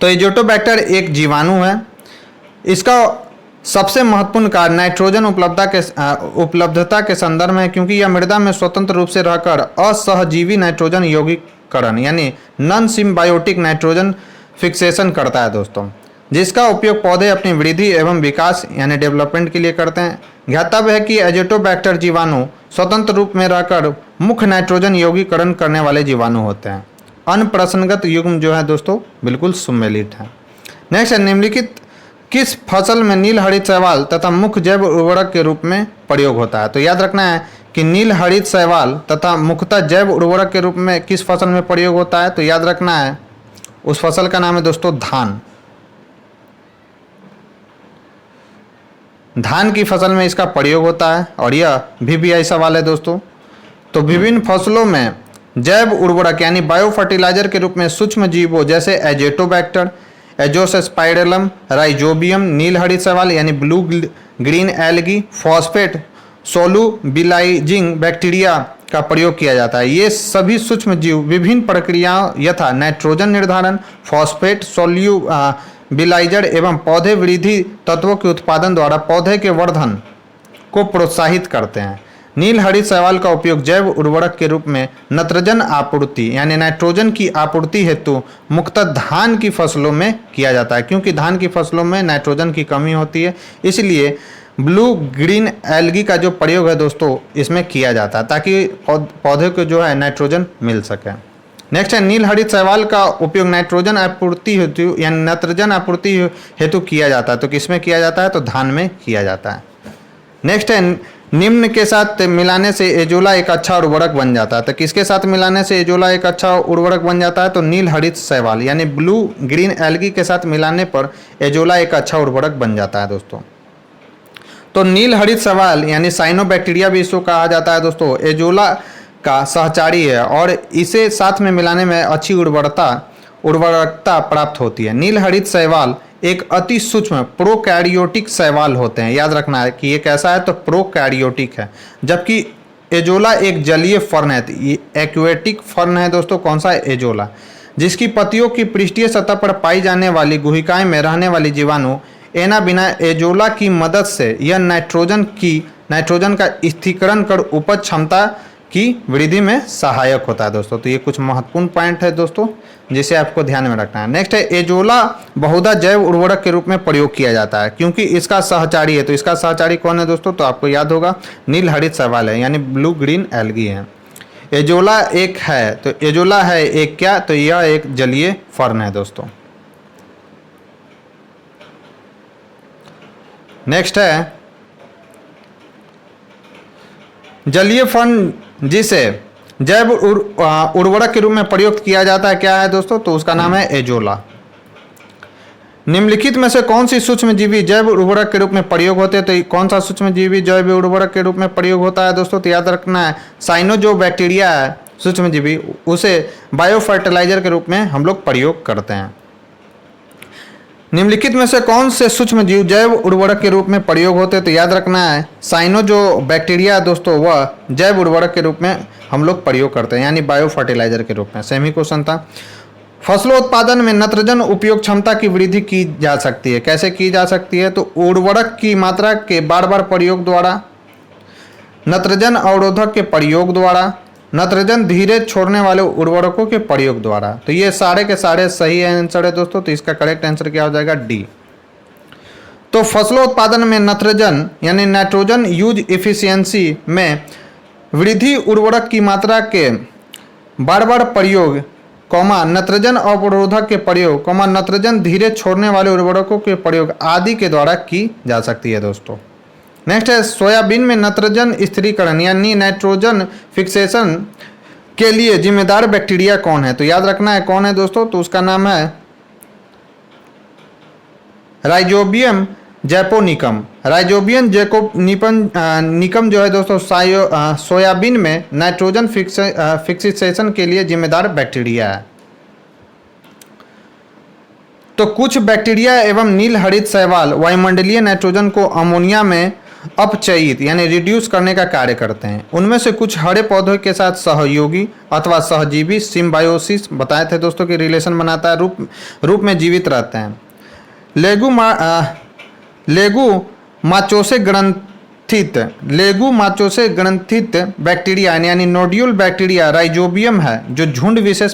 तो एजोटोबैक्टर एक जीवाणु है। इसका सबसे महत्वपूर्ण कार्य नाइट्रोजन उपलब्धता के संदर्भ में, क्योंकि यह मृदा में स्वतंत्र रूप से रहकर असहजीवी नाइट्रोजन यौगिकरण यानी नॉन सिम्बायोटिक नाइट्रोजन फिक्सेशन करता है दोस्तों, जिसका उपयोग पौधे अपनी वृद्धि एवं विकास यानी डेवलपमेंट के लिए करते हैं। ज्ञातव्य है कि एजोटोबैक्टर जीवाणु स्वतंत्र रूप में रहकर मुख्य नाइट्रोजन यौगिकरण करने वाले जीवाणु होते हैं। अनप्रसंगत युग्म जो है दोस्तों बिल्कुल सुमेलित है। नेक्स्ट है, निम्नलिखित किस फसल में नील हरित शैवाल तथा मुख्य जैव उर्वरक के रूप में प्रयोग होता है? तो याद रखना है कि नील हरित शैवाल तथा मुख्यतः जैव उर्वरक के रूप में किस फसल में प्रयोग होता है? तो याद रखना है उस फसल का नाम है दोस्तों धान। धान की फसल में इसका प्रयोग होता है और यह VBI सवाल है दोस्तों। तो विभिन्न फसलों में जैव उर्वरक यानी बायो फर्टिलाइजर के रूप में सूक्ष्म जीवों जैसे एजेटोबैक्टर, एजोस्पाइरलम, राइजोबियम, नील हरित शैवाल यानी blue green algae, phosphate solubilising bacteria का प्रयोग किया जाता है। ये सभी सूक्ष्म जीव विभिन्न प्रक्रियाओं यथा नाइट्रोजन निर्धारण, फॉस्फेट सोल्यूबिलाइजर एवं पौधे वृद्धि तत्वों के उत्पादन द्वारा पौधे के वर्धन को प्रोत्साहित करते हैं। नील हरित शैवाल का उपयोग जैव उर्वरक के रूप में नत्रजन आपूर्ति यानी नाइट्रोजन की आपूर्ति हेतु मुख्यतः धान की फसलों में किया जाता है, क्योंकि धान की फसलों में नाइट्रोजन की कमी होती है, इसलिए ब्लू ग्रीन एल्गी का जो प्रयोग है दोस्तों इसमें किया जाता है ताकि पौधे को जो है नाइट्रोजन मिल सके। नेक्स्ट है, नील हरित शैवाल का उपयोग नाइट्रोजन आपूर्ति हेतु यानी नत्रजन आपूर्ति हेतु किया जाता है। तो किसमें किया जाता है? तो धान में किया जाता है। नेक्स्ट है, निम्न के साथ मिलाने से एजोला एक अच्छा उर्वरक बन जाता है। तो किसके साथ मिलाने से एजोला एक अच्छा उर्वरक बन जाता है? तो नील हरित शैवाल यानी ब्लू ग्रीन एल्गी के साथ मिलाने पर एजोला एक अच्छा उर्वरक बन जाता है दोस्तों। तो नील हरित शैवाल यानी साइनोबैक्टीरिया भी इसको कहा जाता है दोस्तों, एजोला का सहचारी है और इसे साथ में मिलाने में अच्छी उर्वरकता प्राप्त होती है। नील हरित शैवाल एक अति सूक्ष्म प्रोकैरियोटिक शैवाल होते हैं। याद रखना है कि ये कैसा है? तो प्रोकैरियोटिक है, जबकि एजोला एक जलीय फर्न है। ये एक्वेटिक फर्न है दोस्तों। कौन सा है? एजोला, जिसकी पत्तियों की पृष्ठीय सतह पर पाई जाने वाली गुहिकाएं में रहने वाली जीवाणु एना बिना एजोला की मदद से यह नाइट्रोजन का स्थिरीकरण कर उपज क्षमता की वृद्धि में सहायक होता है दोस्तों। तो ये कुछ महत्वपूर्ण पॉइंट है दोस्तों जिसे आपको ध्यान में रखना है। नेक्स्ट है, एजोला बहुधा जैव उर्वरक के रूप में प्रयोग किया जाता है क्योंकि इसका सहचारी है। तो इसका सहचारी कौन है दोस्तों? तो आपको याद होगा नील हरित शैवाल है यानी ब्लू ग्रीन एल्गी है। एजोला एक है, तो एजोला है एक क्या? तो यह एक जलीय फर्न है दोस्तों। नेक्स्ट है, जलीय फर्न जिसे जैव उर्वरक के रूप में प्रयुक्त किया जाता है क्या है दोस्तों? तो उसका नाम है एजोला। निम्नलिखित में से कौन सी सूक्ष्मजीवी जैव उर्वरक के रूप में प्रयोग होते हैं? तो कौन सा सूक्ष्मजीवी जैव उर्वरक के रूप में प्रयोग होता है दोस्तों? तो याद रखना है साइनो जो बैक्टीरिया है सूक्ष्मजीवी, उसे बायो फर्टिलाइजर के रूप में हम लोग प्रयोग करते हैं। निम्नलिखित में से कौन से सूक्ष्मजीव जैव उर्वरक के रूप में प्रयोग होते हैं? तो याद रखना है साइनो जो बैक्टीरिया दोस्तों वह जैव उर्वरक के रूप में हम लोग प्रयोग करते हैं यानी बायो फर्टिलाइजर के रूप में। सेम ही क्वेश्चन था। फसलों उत्पादन में नत्रजन उपयोग क्षमता की वृद्धि की जा सकती है। कैसे की जा सकती है? तो उर्वरक की मात्रा के बार बार प्रयोग द्वारा, नत्रजन अवरोधक के प्रयोग द्वारा, नत्रजन धीरे छोड़ने वाले उर्वरकों के प्रयोग द्वारा। तो ये सारे के सारे सही आंसर है दोस्तों। तो इसका करेक्ट आंसर क्या हो जाएगा? डी। तो फसलों उत्पादन में नत्रजन यानी नाइट्रोजन यूज इफिशियंसी में वृद्धि, उर्वरक की मात्रा के बार बार प्रयोग, नत्रजन अवरोधक के प्रयोग, नत्रजन धीरे छोड़ने वाले उर्वरकों के प्रयोग आदि के द्वारा की जा सकती है दोस्तों। नेक्स्ट है, सोयाबीन में नत्रजन स्थिरीकरण यानी नाइट्रोजन फिक्सेशन के लिए जिम्मेदार बैक्टीरिया कौन है? तो याद रखना है कौन है दोस्तों? तो उसका नाम है राइजोबियम जैपोनिकम। राइजोबियम निकम जो है दोस्तों सोयाबीन में नाइट्रोजन फिक्सेशन के लिए जिम्मेदार बैक्टीरिया है। तो कुछ बैक्टीरिया एवं नील हरित शैवाल वायुमंडलीय नाइट्रोजन को अमोनिया में अपचयित यानी रिड्यूस करने का कार्य करते हैं। उनमें से कुछ हरे पौधों के साथ सहयोगी अथवा सहजीवी सिम्बायोसिस बताए थे दोस्तों कि रिलेशन बनाता है, रूप में जीवित रहते हैं। लेगुमाचोसे ग्रंथित बैक्टीरिया यानी नोड्यूल बैक्टीरिया राइजोबियम है जो झुंड विशेष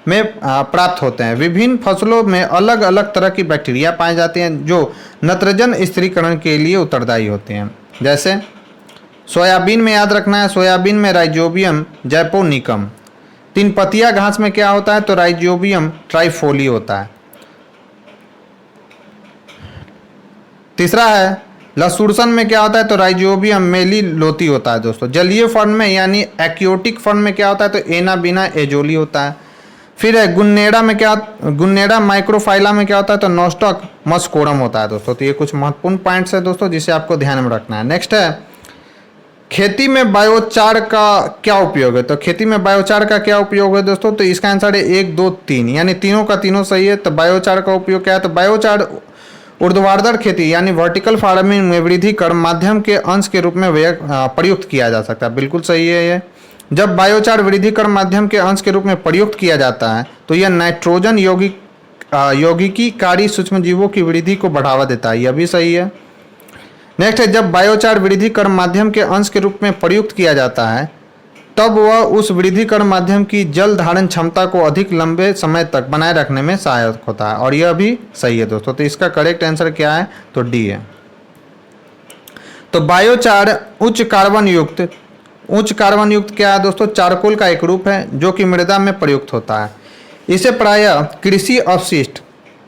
में प्राप्त होते हैं। विभिन्न फसलों में अलग अलग तरह की बैक्टीरिया पाए जाते हैं जो नत्रजन स्थिरीकरण के लिए उत्तरदायी होते हैं। जैसे सोयाबीन में याद रखना है, सोयाबीन में राइजोबियम जैपोनिकम। तीन पतिया घास में क्या होता है, तो राइजोबियम ट्राइफोली होता है। तीसरा है लसूरसन में क्या होता है, तो राइजोबियम मेलिलोती होता है दोस्तों। जलीय फर्न में यानी एक्योटिक फर्न में क्या होता है, तो एना बिना एजोली होता है। फिर है गुन्नेड़ा माइक्रोफाइला में क्या होता है, तो नोस्टक मस्कोरम होता है दोस्तों। तो ये कुछ महत्वपूर्ण पॉइंट्स है दोस्तों जिसे आपको ध्यान में रखना है। नेक्स्ट है खेती में बायोचार का क्या उपयोग है, तो खेती में बायोचार का क्या उपयोग है दोस्तों, तो इसका आंसर है 1, 2, 3 यानी तीनों का तीनों सही है। तो बायोचार का उपयोग क्या है, तो बायोचार ऊर्ध्वाधर खेती यानी वर्टिकल फार्मिंग में वृद्धि कर माध्यम के अंश के रूप में प्रयुक्त किया जा सकता है। बिल्कुल सही है ये। जब बायोचार वृद्धि कर माध्यम के अंश के रूप में प्रयुक्त किया जाता है तो यह नाइट्रोजन यौगिकीकारी सूक्ष्मजीवों की वृद्धि को बढ़ावा देता है। यह भी सही है। नेक्स्ट है जब बायोचार वृद्धि कर माध्यम के अंश के रूप में प्रयुक्त किया जाता है तब वह उस वृद्धि कर माध्यम की जल धारण क्षमता को अधिक लंबे समय तक बनाए रखने में सहायक होता है। और यह भी सही है दोस्तों। तो इसका करेक्ट आंसर क्या है, तो डी है। तो बायोचार उच्च कार्बन युक्त क्या है दोस्तों, चारकोल का एक रूप है जो कि मृदा में प्रयुक्त होता है। इसे प्रायः कृषि अपशिष्ट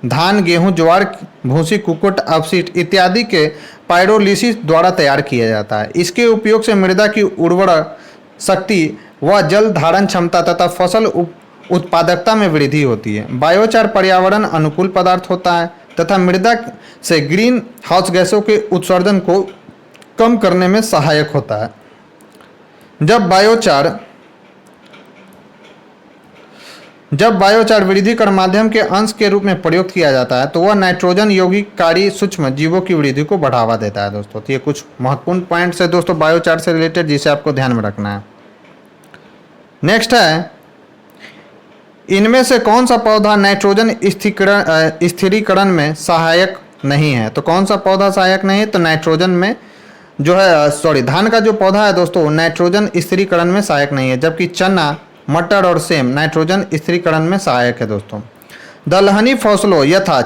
धान, गेहूं, ज्वार, भूसी, कुक्कुट अपशिष्ट इत्यादि के पायरोलिसिस द्वारा तैयार किया जाता है। इसके उपयोग से मृदा की उर्वरक शक्ति व जल धारण क्षमता तथा फसल उत्पादकता में वृद्धि होती है। बायोचार पर्यावरण अनुकूल पदार्थ होता है तथा मृदा से ग्रीन हाउस गैसों के उत्सर्जन को कम करने में सहायक होता है। जब बायोचार वृद्धि कर माध्यम के अंश के रूप में प्रयुक्त किया जाता है तो वह नाइट्रोजन यौगिककारी सूक्ष्म जीवों की वृद्धि को बढ़ावा देता है दोस्तों। तो ये कुछ महत्वपूर्ण पॉइंट्स है दोस्तों बायोचार से रिलेटेड जिसे आपको ध्यान में रखना है। नेक्स्ट है इनमें से कौन सा पौधा नाइट्रोजन स्थिरीकरण में सहायक नहीं है, तो कौन सा पौधा सहायक नहीं है, तो नाइट्रोजन में जो है धान का जो पौधा है दोस्तों नाइट्रोजन स्थिरीकरण में सहायक नहीं है, जबकि चना, मटर और सेम नाइट्रोजन स्थिरीकरण में सहायक है दोस्तों। दलहनी फसलों यथा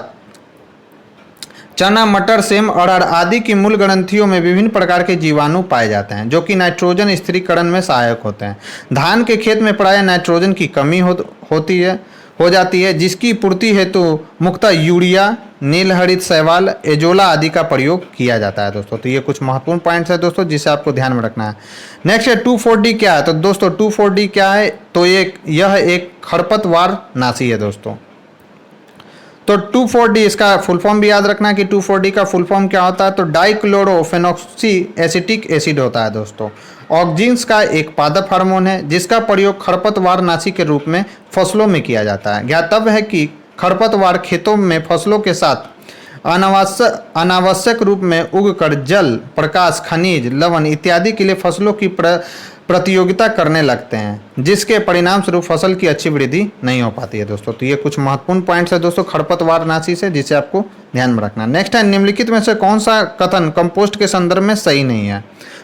चना, मटर, सेम, अरहर आदि की मूल ग्रंथियों में विभिन्न प्रकार के जीवाणु पाए जाते हैं जो कि नाइट्रोजन स्थिरीकरण में सहायक होते हैं। धान के खेत में प्रायः नाइट्रोजन की कमी हो जाती है जिसकी पूर्ति हेतु मुख्यतः यूरिया, नील हरित शैवाल, एजोला आदि का प्रयोग किया जाता है दोस्तों। तो ये कुछ महत्वपूर्ण पॉइंट्स है दोस्तों जिसे आपको ध्यान में रखना है। नेक्स्ट है 2,4-D क्या है, तो दोस्तों 2,4-D क्या है, तो यह एक खरपतवार नाशी है दोस्तों। तो 2,4-D इसका फुल फॉर्म भी याद रखना है कि 2,4-D का फुल फॉर्म क्या होता है, तो डाइक्लोरोफेनॉक्सी एसिटिक एसिड होता है दोस्तों। ऑक्जिन्स का एक पादप हार्मोन है जिसका प्रयोग खरपतवार नाशी के रूप में फसलों में किया जाता है। ज्ञातव्य है कि खरपतवार खेतों में फसलों के साथ अनावश्यक रूप में उगकर जल, प्रकाश, खनिज, लवण इत्यादि के लिए फसलों की प्रतियोगिता करने लगते हैं जिसके परिणाम स्वरूप फसल की अच्छी वृद्धि नहीं हो पाती है दोस्तों। तो ये कुछ महत्वपूर्ण पॉइंट्स है दोस्तों खरपतवार नाशी से जिसे आपको ध्यान में रखना है। नेक्स्ट है निम्नलिखित में से कौन सा कथन कंपोस्ट के संदर्भ में सही नहीं है।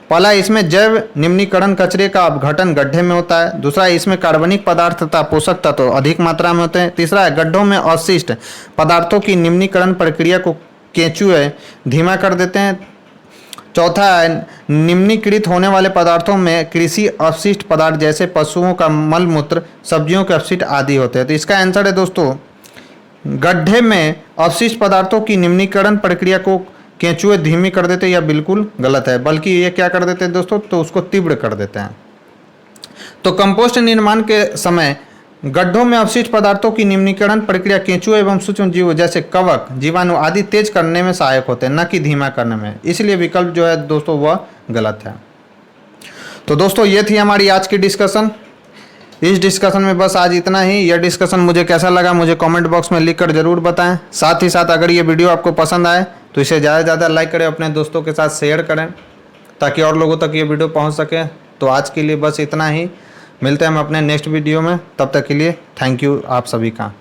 पहला, इसमें जैव निम्नीकरण कचरे का अपघटन गड्ढे में होता है। दूसरा, इसमें कार्बनिक पदार्थ तथा पोषक तत्व अधिक मात्रा में होते हैं। तीसरा है गड्ढों में अवशिष्ट पदार्थों की निम्नीकरण प्रक्रिया को केंचुए धीमा कर देते हैं। चौथा है निम्नीकृत होने वाले पदार्थों में कृषि अपशिष्ट पदार्थ जैसे पशुओं का मलमूत्र, सब्जियों के अपशिष्ट आदि होते हैं। तो इसका आंसर है दोस्तों गड्ढे में अवशिष्ट पदार्थों की निम्नीकरण प्रक्रिया को केंचुए धीमी कर देते हैं, यह बिल्कुल गलत है, बल्कि ये क्या कर देते हैं दोस्तों, तो उसको तीव्र कर देते हैं। तो कंपोस्ट निर्माण के समय गड्ढों में अवशिष्ट पदार्थों की निम्नीकरण प्रक्रिया केंचुए एवं सूक्ष्म जीव जैसे कवक, जीवाणु आदि तेज करने में सहायक होते हैं, न कि धीमा करने में। इसलिए विकल्प जो है दोस्तों वह गलत है। तो दोस्तों ये थी हमारी आज की डिस्कशन। इस डिस्कशन में बस आज इतना ही। यह डिस्कशन मुझे कैसा लगा मुझे कमेंट बॉक्स में लिखकर ज़रूर बताएं। साथ ही साथ अगर ये वीडियो आपको पसंद आए तो इसे ज़्यादा से ज़्यादा लाइक करें, अपने दोस्तों के साथ शेयर करें ताकि और लोगों तक ये वीडियो पहुंच सके। तो आज के लिए बस इतना ही। मिलते हैं हम अपने नेक्स्ट वीडियो में। तब तक के लिए थैंक यू आप सभी का।